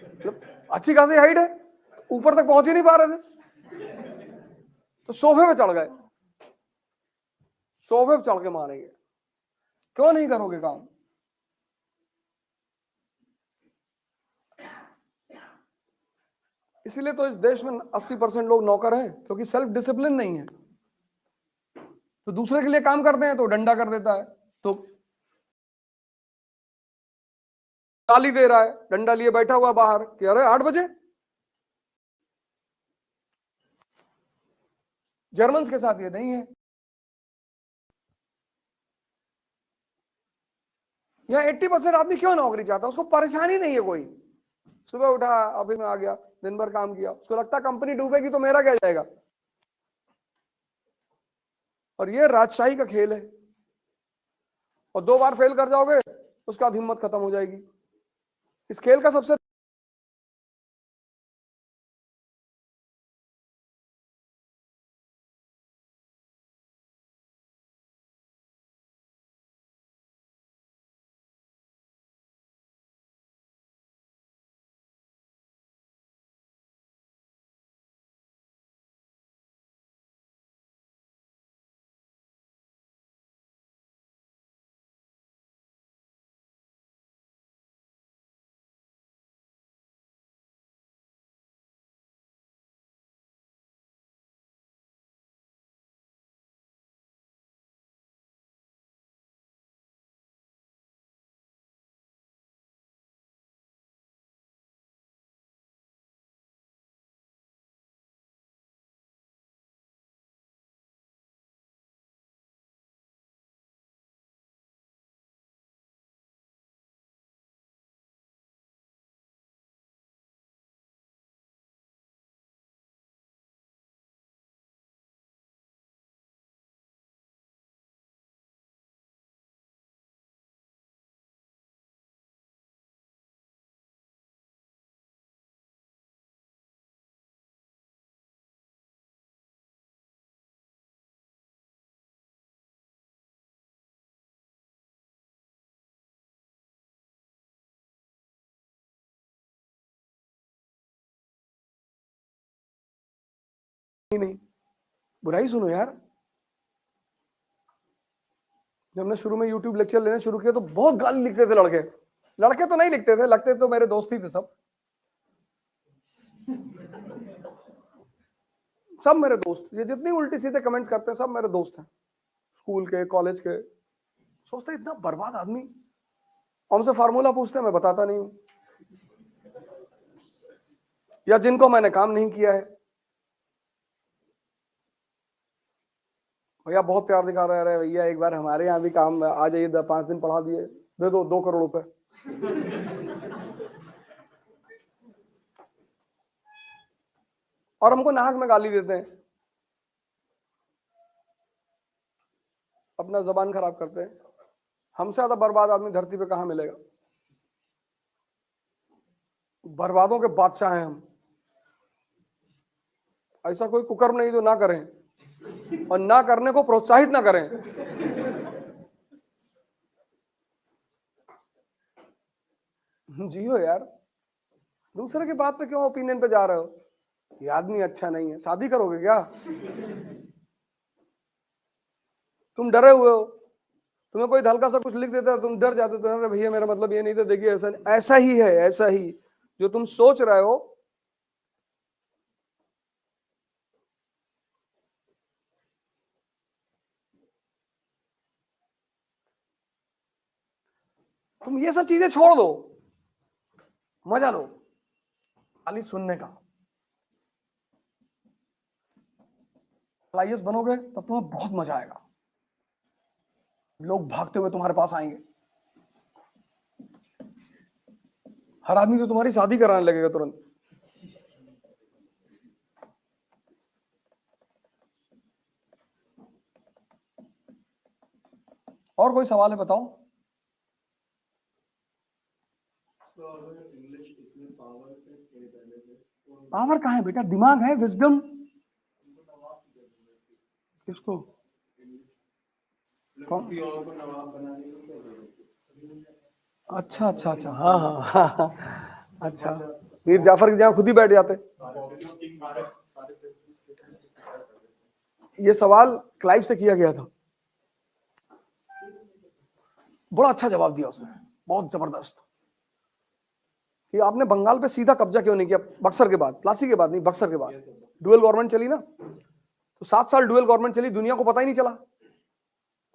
मतलब अच्छी खासी हाइट है, ऊपर तक पहुंच ही नहीं पा रहे थे, तो सोफे पे चढ़ गए। सोफे पे चढ़ के मारेंगे, क्यों नहीं करोगे काम। इसीलिए तो इस देश में 80% लोग नौकर हैं, क्योंकि सेल्फ डिसिप्लिन नहीं है। तो दूसरे के लिए काम करते हैं तो डंडा कर देता है, तो गाली दे रहा है, डंडा लिए बैठा हुआ बाहर कि अरे 8 बजे। जर्मन्स के साथ ये नहीं है। यहाँ 80% आदमी क्यों नौकरी चाहता है, उसको परेशानी नहीं है कोई। सुबह उठा, ऑफिस में आ गया, दिन भर काम किया, उसको लगता है कंपनी डूबेगी तो मेरा क्या जाएगा। और ये राजशाही का खेल है, और 2 बार फेल कर जाओगे उसका हिम्मत खत्म हो जाएगी। इस खेल का सबसे नहीं, बुराई सुनो यार। जब हमने शुरू में यूट्यूब लेक्चर लेना शुरू किया तो बहुत गाली लिखते थे लड़के। लड़के तो नहीं लिखते थे, लगते तो मेरे दोस्त ही थे सब मेरे दोस्त। ये जितनी उल्टी सीधे कमेंट्स करते हैं सब मेरे दोस्त हैं, स्कूल के, कॉलेज के। सोचते इतना बर्बाद आदमी, हमसे फार्मूला पूछते हैं, मैं बताता नहीं हूं। या जिनको मैंने काम नहीं किया है, भैया बहुत प्यार दिखा रहे हैं, भैया एक बार हमारे यहाँ भी काम आ जाइए, 5 दिन पढ़ा दिए, दे दो 2 करोड़ रुपए। और हमको नाक में गाली देते हैं, अपना जबान खराब करते हैं। हमसे ज्यादा बर्बाद आदमी धरती पे कहां मिलेगा? बर्बादों के बादशाह हैं हम। ऐसा कोई कुकर्म नहीं जो ना करें, और ना करने को प्रोत्साहित ना करें। जियो यार, दूसरे की बात पे क्यों ओपिनियन पे जा रहे हो? ये आदमी अच्छा नहीं है, शादी करोगे क्या? तुम डरे हुए हो, तुम्हें कोई हल्का सा कुछ लिख देता है तुम डर जाते हो। अरे भैया मेरा मतलब ये नहीं था, देखिए ऐसा ऐसा ही है, ऐसा ही जो तुम सोच रहे हो। तुम ये सब चीजें छोड़ दो, मजा लो खाली सुनने का। आईएएस बनोगे तब तुम्हें बहुत मजा आएगा, लोग भागते हुए तुम्हारे पास आएंगे, हर आदमी तो तुम्हारी शादी कराने लगेगा तुरंत। और कोई सवाल है बताओ? पावर कहाँ है बेटा? दिमाग है, विजडम। किसको? अच्छा अच्छा अच्छा, हाँ हाँ हाँ हाँ। अच्छा, मीर जाफर की जगह खुद ही बैठ जाते। ये सवाल क्लाइव से किया गया था, बड़ा अच्छा जवाब दिया उसने, बहुत जबरदस्त। कि आपने बंगाल पे सीधा कब्जा क्यों नहीं किया? बक्सर के बाद, प्लासी के बाद नहीं, बक्सर के बाद डुअल गवर्नमेंट चली ना, तो 7 साल डुअल गवर्नमेंट चली, दुनिया को पता ही नहीं चला।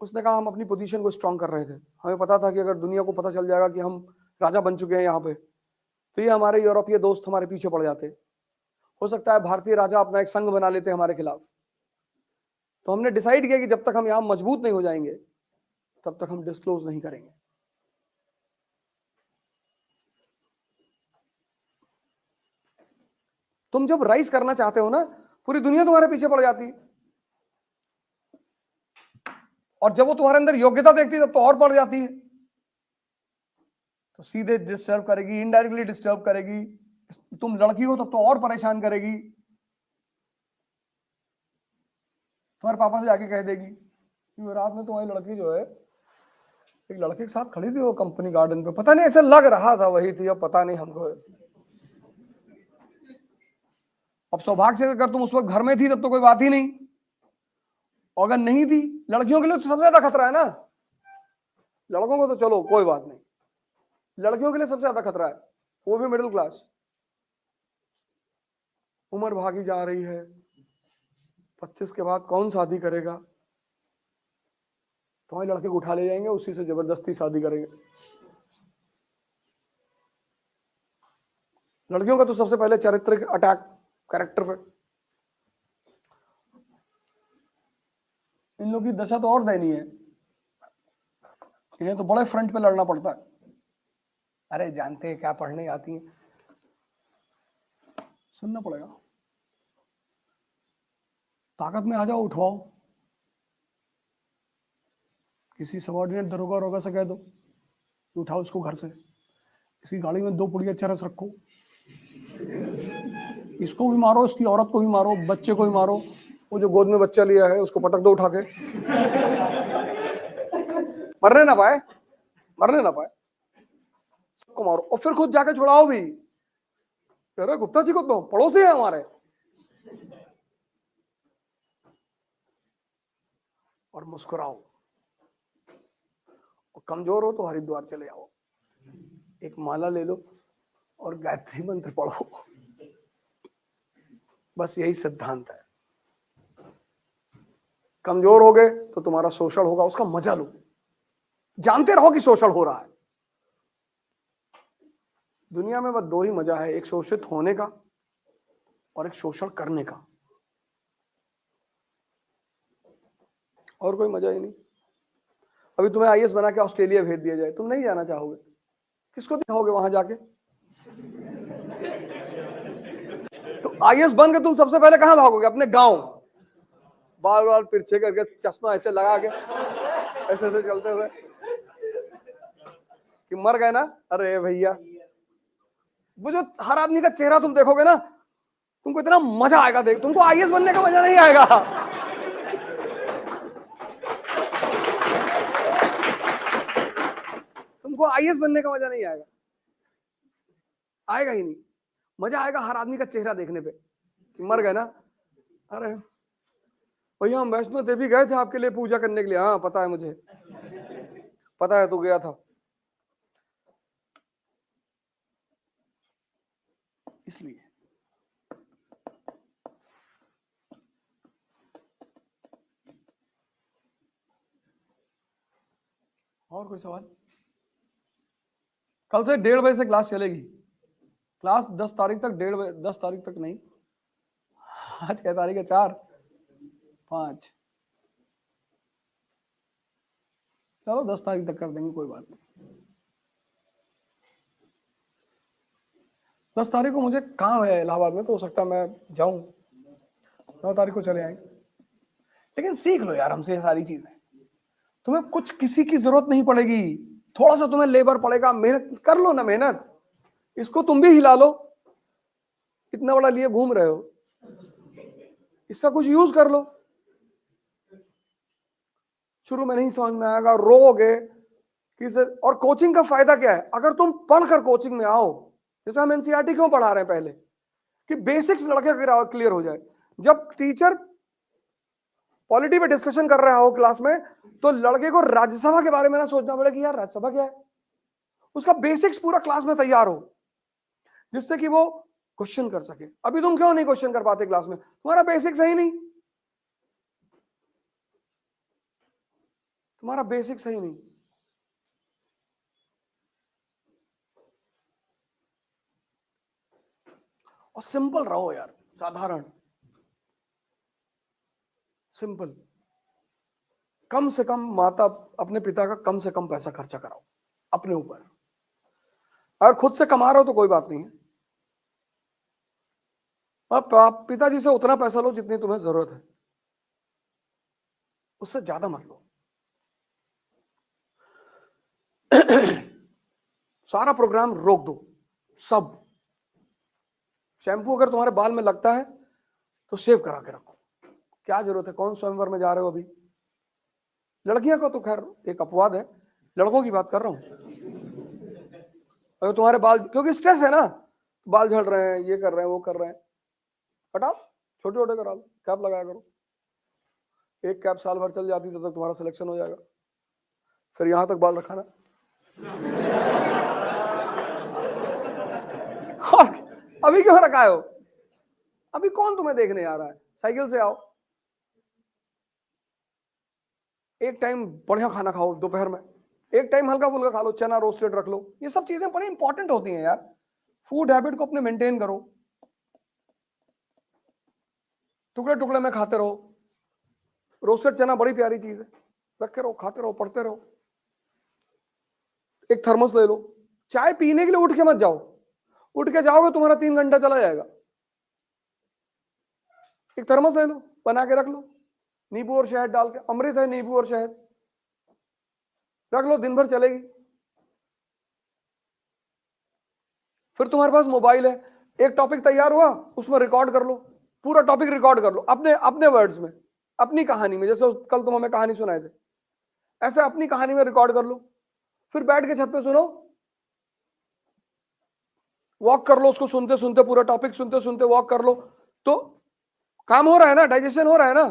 उसने कहा हम अपनी पोजीशन को स्ट्रांग कर रहे थे, हमें पता था कि अगर दुनिया को पता चल जाएगा कि हम राजा बन चुके हैं यहाँ पे, तो ये हमारे यूरोपीय दोस्त हमारे पीछे पड़ जाते। हो सकता है भारतीय राजा अपना एक संघ बना लेते हमारे खिलाफ। तो हमने डिसाइड किया कि जब तक हम यहाँ मजबूत नहीं हो जाएंगे तब तक हम डिस्क्लोज नहीं करेंगे। तुम जब राइज करना चाहते हो ना, पूरी दुनिया तुम्हारे पीछे पड़ जाती है, और जब वो तुम्हारे अंदर योग्यता देखती है तब तो और पड़ जाती है। तो सीधे डिस्टर्ब करेगी, इनडायरेक्टली डिस्टर्ब करेगी। तुम लड़की हो तब तो और परेशान करेगी। तुम्हारे पापा से जाके कह देगी कि रात में तुम्हारी लड़की जो है एक लड़के के साथ खड़ी थी वो कंपनी गार्डन पे, पता नहीं ऐसा लग रहा था वही थी, अब पता नहीं हमको। अब सौभाग्य से अगर तुम उस वक्त घर में थी तब तो कोई बात ही नहीं, और अगर नहीं थी, लड़कियों के लिए तो सबसे ज्यादा खतरा है ना। लड़कों को तो चलो कोई बात नहीं, लड़कियों के लिए सबसे ज्यादा खतरा है, वो भी मिडिल क्लास। उम्र भागी जा रही है, 25 के बाद कौन शादी करेगा? तुम्हारे लड़के को उठा ले जाएंगे, उसी से जबरदस्ती शादी करेंगे। लड़कियों का तो सबसे पहले चरित्र अटैक, कैरेक्टर पे। इन लोगों की दशा तो और दयनीय है, इन्हें तो बड़े फ्रंट पे लड़ना पड़ता है। अरे जानते हैं क्या पढ़ने आती है, सुनना पड़ेगा। ताकत में आ जाओ, उठवाओ। किसी सबॉर्डिनेट दरोगा रोगा से कह दो कि उठाओ इसको घर से, इसकी गाड़ी में 2 पुड़िया चरस रखो, इसको भी मारो, इसकी औरत को भी मारो, बच्चे को भी मारो, वो जो गोद में बच्चा लिया है उसको पटक दो उठा के, मरने ना पाए, मरने ना पाए, सबको मारो, और फिर खुद जाके छुड़ाओ भी। अरे गुप्ता जी को तो पड़ोसी है हमारे, और मुस्कुराओ। और कमजोर हो तो हरिद्वार चले जाओ, एक माला ले लो और गायत्री मंत्र पढ़ो। बस यही सिद्धांत है। कमजोर हो गए तो तुम्हारा शोषण होगा, उसका मजा लो, जानते रहो कि शोषण हो रहा है। दुनिया में बस दो ही मजा है, एक शोषित होने का और एक शोषण करने का, और कोई मजा ही नहीं। अभी तुम्हें आईएएस बना के ऑस्ट्रेलिया भेज दिया जाए, तुम नहीं जाना चाहोगे? किसको दिखाओगे वहां जाके? तो आईएएस बन के तुम सबसे पहले कहां भागोगे? अपने गांव, बाल बाल तिरछे करके, चश्मा ऐसे लगा के, ऐसे ऐसे चलते हुए कि मर गए ना। अरे भैया, वो जो हर आदमी का चेहरा तुम देखोगे ना, तुमको इतना मजा आएगा देख, तुमको आईएएस बनने का मजा नहीं आएगा। तुमको आईएएस बनने का मजा नहीं आएगा, आएगा ही नहीं। मजा आएगा हर आदमी का चेहरा देखने पे कि मर गए ना। अरे भैया हम वैष्णो देवी गए थे आपके लिए पूजा करने के लिए। हाँ पता है मुझे, पता है तू गया था। इसलिए और कोई सवाल? कल से 1:30 बजे से क्लास चलेगी। क्लास 10 तारीख तक, 1:30 बजे, 10 तारीख तक नहीं, आज क्या तारीख है? 4, 5, चलो 10 तारीख तक कर देंगे, कोई बात नहीं। 10 तारीख को मुझे काम है इलाहाबाद में, तो हो सकता है मैं जाऊं, 9 तारीख को चले आएंगे। लेकिन सीख लो यार हमसे ये सारी चीजें, तुम्हें कुछ किसी की जरूरत नहीं पड़ेगी। थोड़ा सा तुम्हें लेबर पड़ेगा, मेहनत कर लो ना, मेहनत। इसको तुम भी हिला लो, इतना बड़ा लिए घूम रहे हो, इसका कुछ यूज कर लो। शुरू में नहीं समझ में आएगा, रोओगे किसे। और कोचिंग का फायदा क्या है? अगर तुम पढ़कर कोचिंग में आओ, जैसे हम एनसीईआरटी क्यों पढ़ा रहे हैं पहले, कि बेसिक्स लड़के क्लियर हो जाए। जब टीचर पॉलिटी पे डिस्कशन कर रहा हो क्लास में, तो लड़के को राज्यसभा के बारे में ना सोचना पड़े कि यार राज्यसभा क्या है, उसका बेसिक्स पूरा क्लास में तैयार हो, जिससे कि वो क्वेश्चन कर सके। अभी तुम क्यों नहीं क्वेश्चन कर पाते क्लास में? तुम्हारा बेसिक सही नहीं, तुम्हारा बेसिक सही नहीं। और सिंपल रहो यार, साधारण, सिंपल। कम से कम माता अपने पिता का कम से कम पैसा खर्चा कराओ अपने ऊपर। अगर खुद से कमा रहे हो तो कोई बात नहीं है, और पिताजी से उतना पैसा लो जितनी तुम्हें जरूरत है, उससे ज्यादा मत लो। सारा प्रोग्राम रोक दो, सब। शैम्पू अगर तुम्हारे बाल में लगता है तो सेव करा के रखो, क्या जरूरत है? कौन स्वयंवर में जा रहे हो अभी? लड़कियों को तो खैर एक अपवाद है, लड़कों की बात कर रहा हूं। अगर तुम्हारे बाल, क्योंकि स्ट्रेस है ना, बाल झड़ रहे हैं, ये कर रहे हैं, वो कर रहे हैं, हटाओ, छोटे छोटे करा लो, कैप लगाया करो। एक कैप साल भर चल जाती, तब तक तुम्हारा सिलेक्शन हो जाएगा। फिर यहां तक बाल रखा ना। अभी क्यों रखा हो? अभी कौन तुम्हें देखने आ रहा है? साइकिल से आओ, एक टाइम बढ़िया खाना खाओ दोपहर में, एक टाइम हल्का फुल्का खा लो, चना रोस्टेड रख लो। ये सब चीजें बड़ी इंपॉर्टेंट होती हैं यार। फूड हैबिट को अपने मेंटेन करो, टुकड़े टुकड़े में खाते रहो। रोस्टेड चना बड़ी प्यारी चीज है, रखे रहो, खाते रहो, पढ़ते रहो। एक थर्मस ले लो, चाय पीने के लिए उठ के मत जाओ, उठ के जाओगे तुम्हारा 3 घंटा चला जाएगा। एक थर्मस ले लो, बना के रख लो, नींबू और शहद डाल के, अमृत है नींबू और शहद, रख लो, दिन भर चलेगी। फिर तुम्हारे पास मोबाइल है, एक टॉपिक तैयार हुआ, उसमें रिकॉर्ड कर लो, पूरा टॉपिक रिकॉर्ड कर लो अपने अपने वर्ड्स में, अपनी कहानी में। जैसे कल तुम हमें कहानी सुनाए थे, ऐसे अपनी कहानी में रिकॉर्ड कर लो। फिर बैठ के छत पे सुनो, वॉक कर लो, उसको सुनते सुनते, पूरा टॉपिक सुनते सुनते वॉक कर लो, तो काम हो रहा है ना, डाइजेशन हो रहा है ना।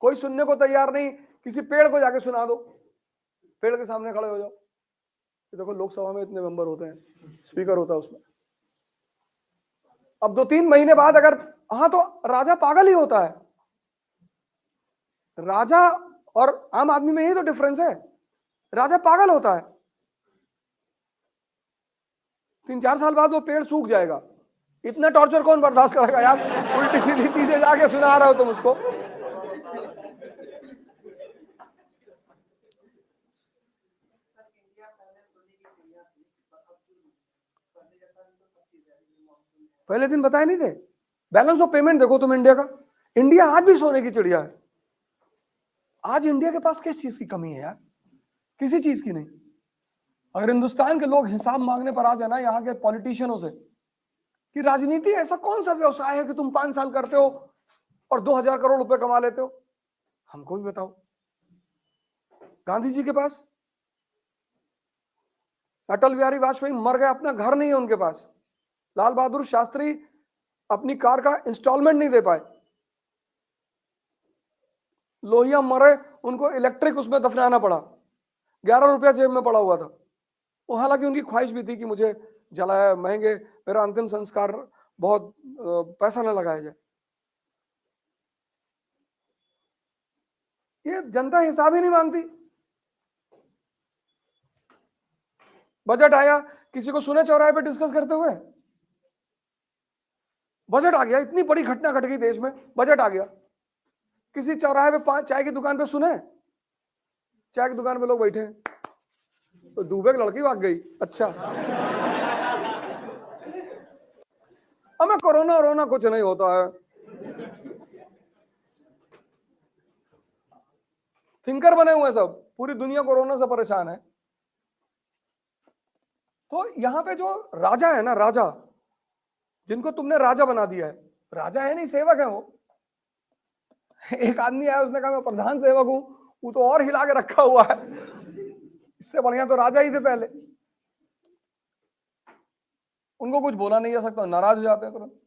कोई सुनने को तैयार नहीं, किसी पेड़ को जाके सुना दो, पेड़ के सामने खड़े हो जाओ। देखो लोकसभा में इतने मेंबर होते हैं, स्पीकर होता है उसमें। अब 2-3 महीने बाद अगर, हाँ तो राजा पागल ही होता है। राजा और आम आदमी में यही तो डिफरेंस है, राजा पागल होता है। 3-4 साल बाद वो पेड़ सूख जाएगा। इतना टॉर्चर कौन बर्दाश्त करेगा यार? उल्टी सीधी चीजें जाके सुना रहे हो तुम उसको। पहले दिन बताए नहीं थे। बैलेंस ऑफ पेमेंट देखो तुम इंडिया का, इंडिया आज भी सोने की चिड़िया है। आज इंडिया के पास किस चीज की कमी है यार? किसी चीज की नहीं। अगर हिंदुस्तान के लोग हिसाब मांगने पर आ जाए ना यहाँ के पॉलिटिशियनों से कि राजनीति ऐसा कौन सा व्यवसाय है कि तुम 5 साल करते हो और 2000 करोड़ रुपए कमा लेते हो, हमको भी बताओ। गांधी जी के पास, अटल बिहारी वाजपेयी मर गए, अपना घर नहीं है उनके पास। लाल बहादुर शास्त्री अपनी कार का इंस्टॉलमेंट नहीं दे पाए। लोहिया मरे, उनको इलेक्ट्रिक उसमें दफनाना पड़ा, 11 रुपया जेब में पड़ा हुआ था। वो हालांकि उनकी ख्वाहिश भी थी कि मुझे जलाया महंगे, मेरा अंतिम संस्कार बहुत पैसा न लगाया जाए। ये जनता हिसाब ही नहीं मांगती। बजट आया, किसी को सुने चौराहे पे डिस्कस करते हुए? बजट आ गया, इतनी बड़ी घटना घट गई देश में, बजट आ गया, किसी चौराहे पे चाय की दुकान पे सुने? चाय की दुकान पे लोग बैठे हैं, तो दुबे की लड़की भाग गई, अच्छा। हमें कोरोना वरोना कुछ नहीं होता है। थिंकर बने हुए सब, पूरी दुनिया कोरोना से परेशान है। तो यहां पे जो राजा है ना, राजा जिनको तुमने राजा बना दिया है, राजा है नहीं, सेवक है वो। एक आदमी आया, उसने कहा मैं प्रधान सेवक हूं, वो तो और हिला के रखा हुआ है। इससे बढ़िया तो राजा ही थे पहले। उनको कुछ बोला नहीं जा सकता, नाराज हो जाते हैं तुरंत।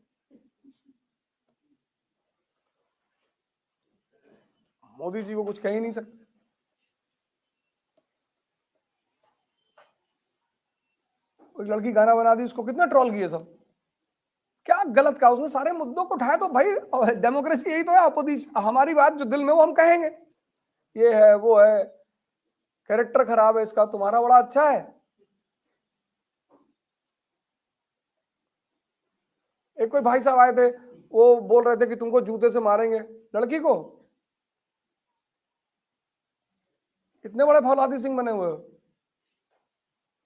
मोदी जी को कुछ कह ही नहीं सकते। एक लड़की गाना बना दी, उसको कितना ट्रोल किए सब, क्या गलत कहा उसने, सारे मुद्दों को उठाया। तो भाई डेमोक्रेसी यही तो है, अपोजिशन, हमारी बात जो दिल में वो हम कहेंगे, ये है वो है, कैरेक्टर खराब है इसका, तुम्हारा बड़ा अच्छा है। एक कोई भाई साहब आए थे, वो बोल रहे थे कि तुमको जूते से मारेंगे लड़की को। कितने बड़े फौलादी सिंह बने हुए हो,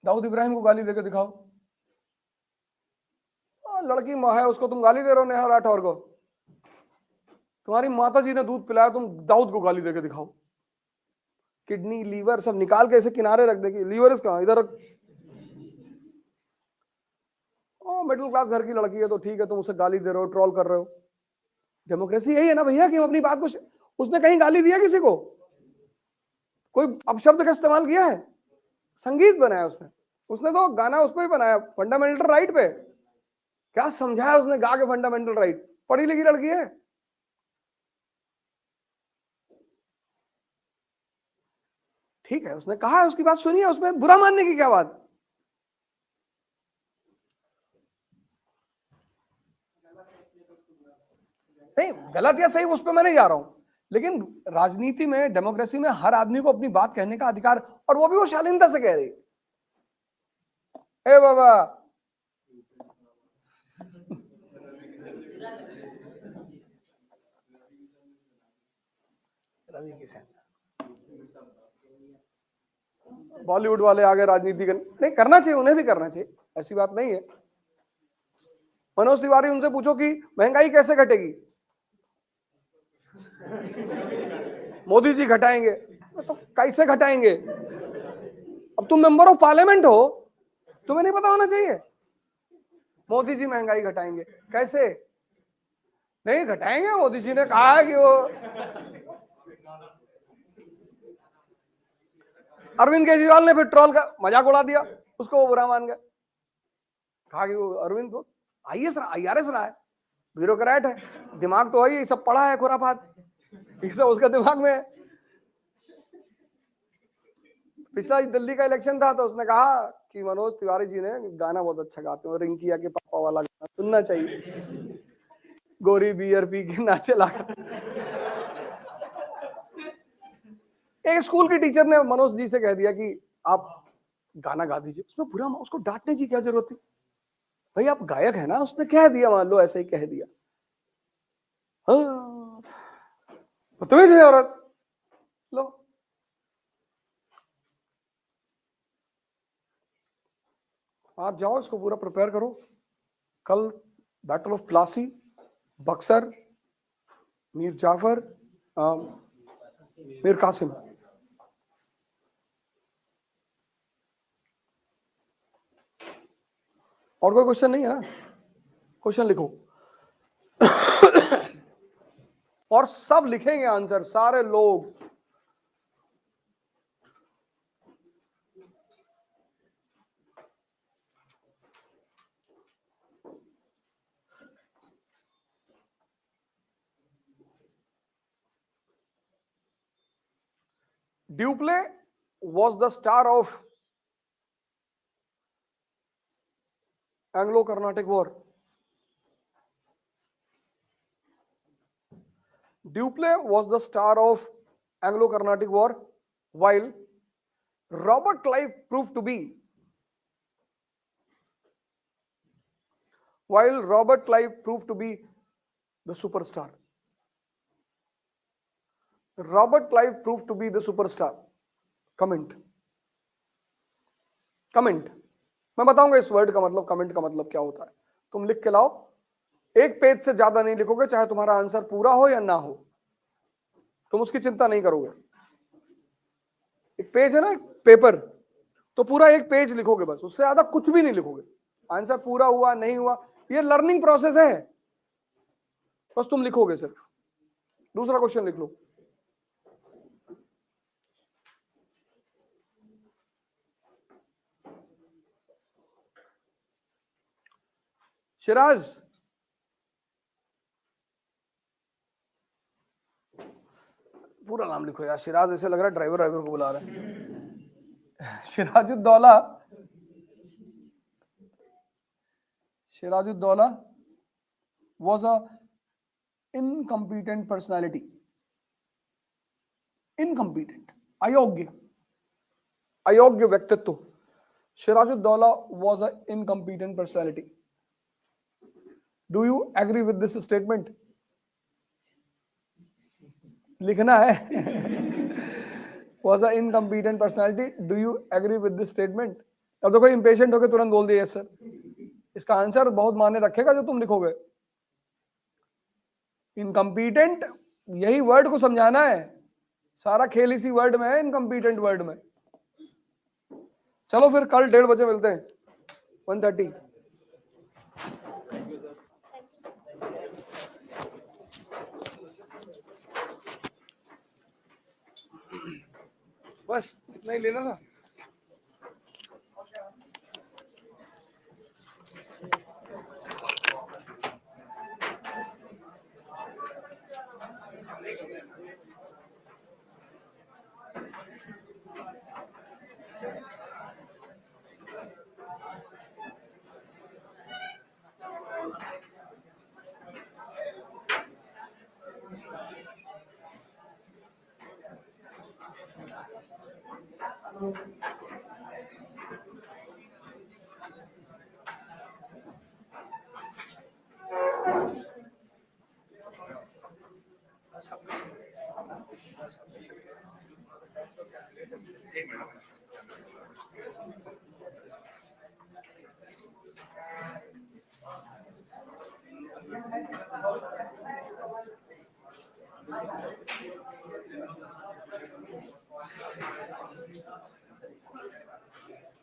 दाऊद इब्राहिम को गाली देके दिखाओ। लड़की माँ है, उसको तुम गाली दे रहे हो, नेहा राठौर को। तुम्हारी माता जी ने दूध पिलाया, तुम दाऊद को गाली देके दिखाओ। किडनी लीवर सब निकाल के ऐसे किनारे रख देगी, लीवर इसका इधर रख। ओ मिडिल क्लास घर की लड़की है तो ठीक है, तुम उसे गाली दे रहे हो, ट्रोल कर रहे हो। डेमोक्रेसी यही है ना भैया कि हम अपनी बात को, उसने कहीं गाली दिया किसी को? कोई अपशब्द का इस्तेमाल किया है? संगीत बनाया उसने, उसने तो गाना उस पर ही बनाया, फंडामेंटल राइट पे। क्या समझाया उसने गा के फंडामेंटल राइट? पढ़ी लिखी लड़की है। ठीक है, उसने कहा है, उसकी बात सुनिए, उसमें बुरा मानने की क्या बात? नहीं, गलत या सही उस पर मैं नहीं जा रहा हूं, लेकिन राजनीति में, डेमोक्रेसी में हर आदमी को अपनी बात कहने का अधिकार, और वो भी वो शालीनता से कह रही। ए बाबा, रवि किशन, बॉलीवुड वाले आगे राजनीति नहीं करना चाहिए, उन्हें भी करना चाहिए, ऐसी बात नहीं है। मनोज तिवारी, उनसे पूछो कि महंगाई कैसे घटेगी, मोदी जी घटाएंगे, तो कैसे घटाएंगे? अब तुम मेंबर ऑफ पार्लियामेंट हो, तुम्हें नहीं पता होना चाहिए? मोदी जी महंगाई घटाएंगे, कैसे? नहीं घटाएंगे, मोदी जी ने कहा है कि वो। अरविंद केजरीवाल ने फिर ट्रोल का मजाक उड़ा दिया, उसको वो बुरा मान गया, कहा कि वो अरविंद तो IAS IRS रहा है, ब्यूरोक्रेट है, दिमाग तो है, सब पढ़ा है खुराफात। ये सब उसका दिमाग में है। पिछला दिल्ली का इलेक्शन था तो उसने कहा कि मनोज तिवारी जी ने गाना बहुत अच्छा गाते हैं, रिंकिया के पापा वाला गाना सुनना चाहिए, गोरी बियर पी के नाचे लाकर। एक स्कूल की टीचर ने मनोज जी से कह दिया कि आप गाना गा दीजिए। उसमें बुरा, उसको डांटने की क्या जरूरत थी भाई, आप गायक है ना। उसने कह दिया, मान लो ऐसे ही कह दिया। हाँ, बदतमीज है औरत। लो, आप जाओ, इसको पूरा प्रिपेयर करो। कल बैटल ऑफ प्लासी, बक्सर, मीर जाफर, मीर कासिम। और कोई क्वेश्चन नहीं है ना? क्वेश्चन लिखो। और सब लिखेंगे आंसर, सारे लोग। Duplex was the star of Anglo-Carnatic War. Dupleix was the star of Anglo-Carnatic War, while Robert Clive proved to be the superstar. Robert Clive proved to be the superstar. Comment comment मैं बताऊंगा इस word का मतलब, comment का मतलब क्या होता है। तुम लिख के लाओ, एक पेज से ज्यादा नहीं लिखोगे, चाहे तुम्हारा आंसर पूरा हो या ना हो, तुम उसकी चिंता नहीं करोगे। एक पेज है ना, पेपर, तो पूरा एक पेज लिखोगे बस, उससे ज्यादा कुछ भी नहीं लिखोगे। आंसर पूरा हुआ नहीं हुआ, ये लर्निंग प्रोसेस है, बस तुम लिखोगे सिर्फ। दूसरा क्वेश्चन लिख लो। शिराज, पूरा नाम लिखो यार। शिराज ऐसे लग रहा है ड्राइवर को बुला रहा है। Siraj-ud-Daulah, Siraj-ud-Daulah was a incompetent personality. Incompetent, अयोग्य, अयोग्य व्यक्तित्व। Siraj-ud-Daulah was a incompetent personality. Do you agree with this statement? लिखना है। Was a incompetent personality. Do you agree with this statement? अब देखो impatient होकर तुरंत बोल दिया यस सर। इसका आंसर बहुत मायने रखेगा जो तुम लिखोगे। इनकम्पीटेंट, यही वर्ड को समझाना है, सारा खेल इसी वर्ड में है, इनकम्पीटेंट वर्ड में। चलो फिर कल 1:30 बजे मिलते हैं, 1:30। बस इतना ही लेना था।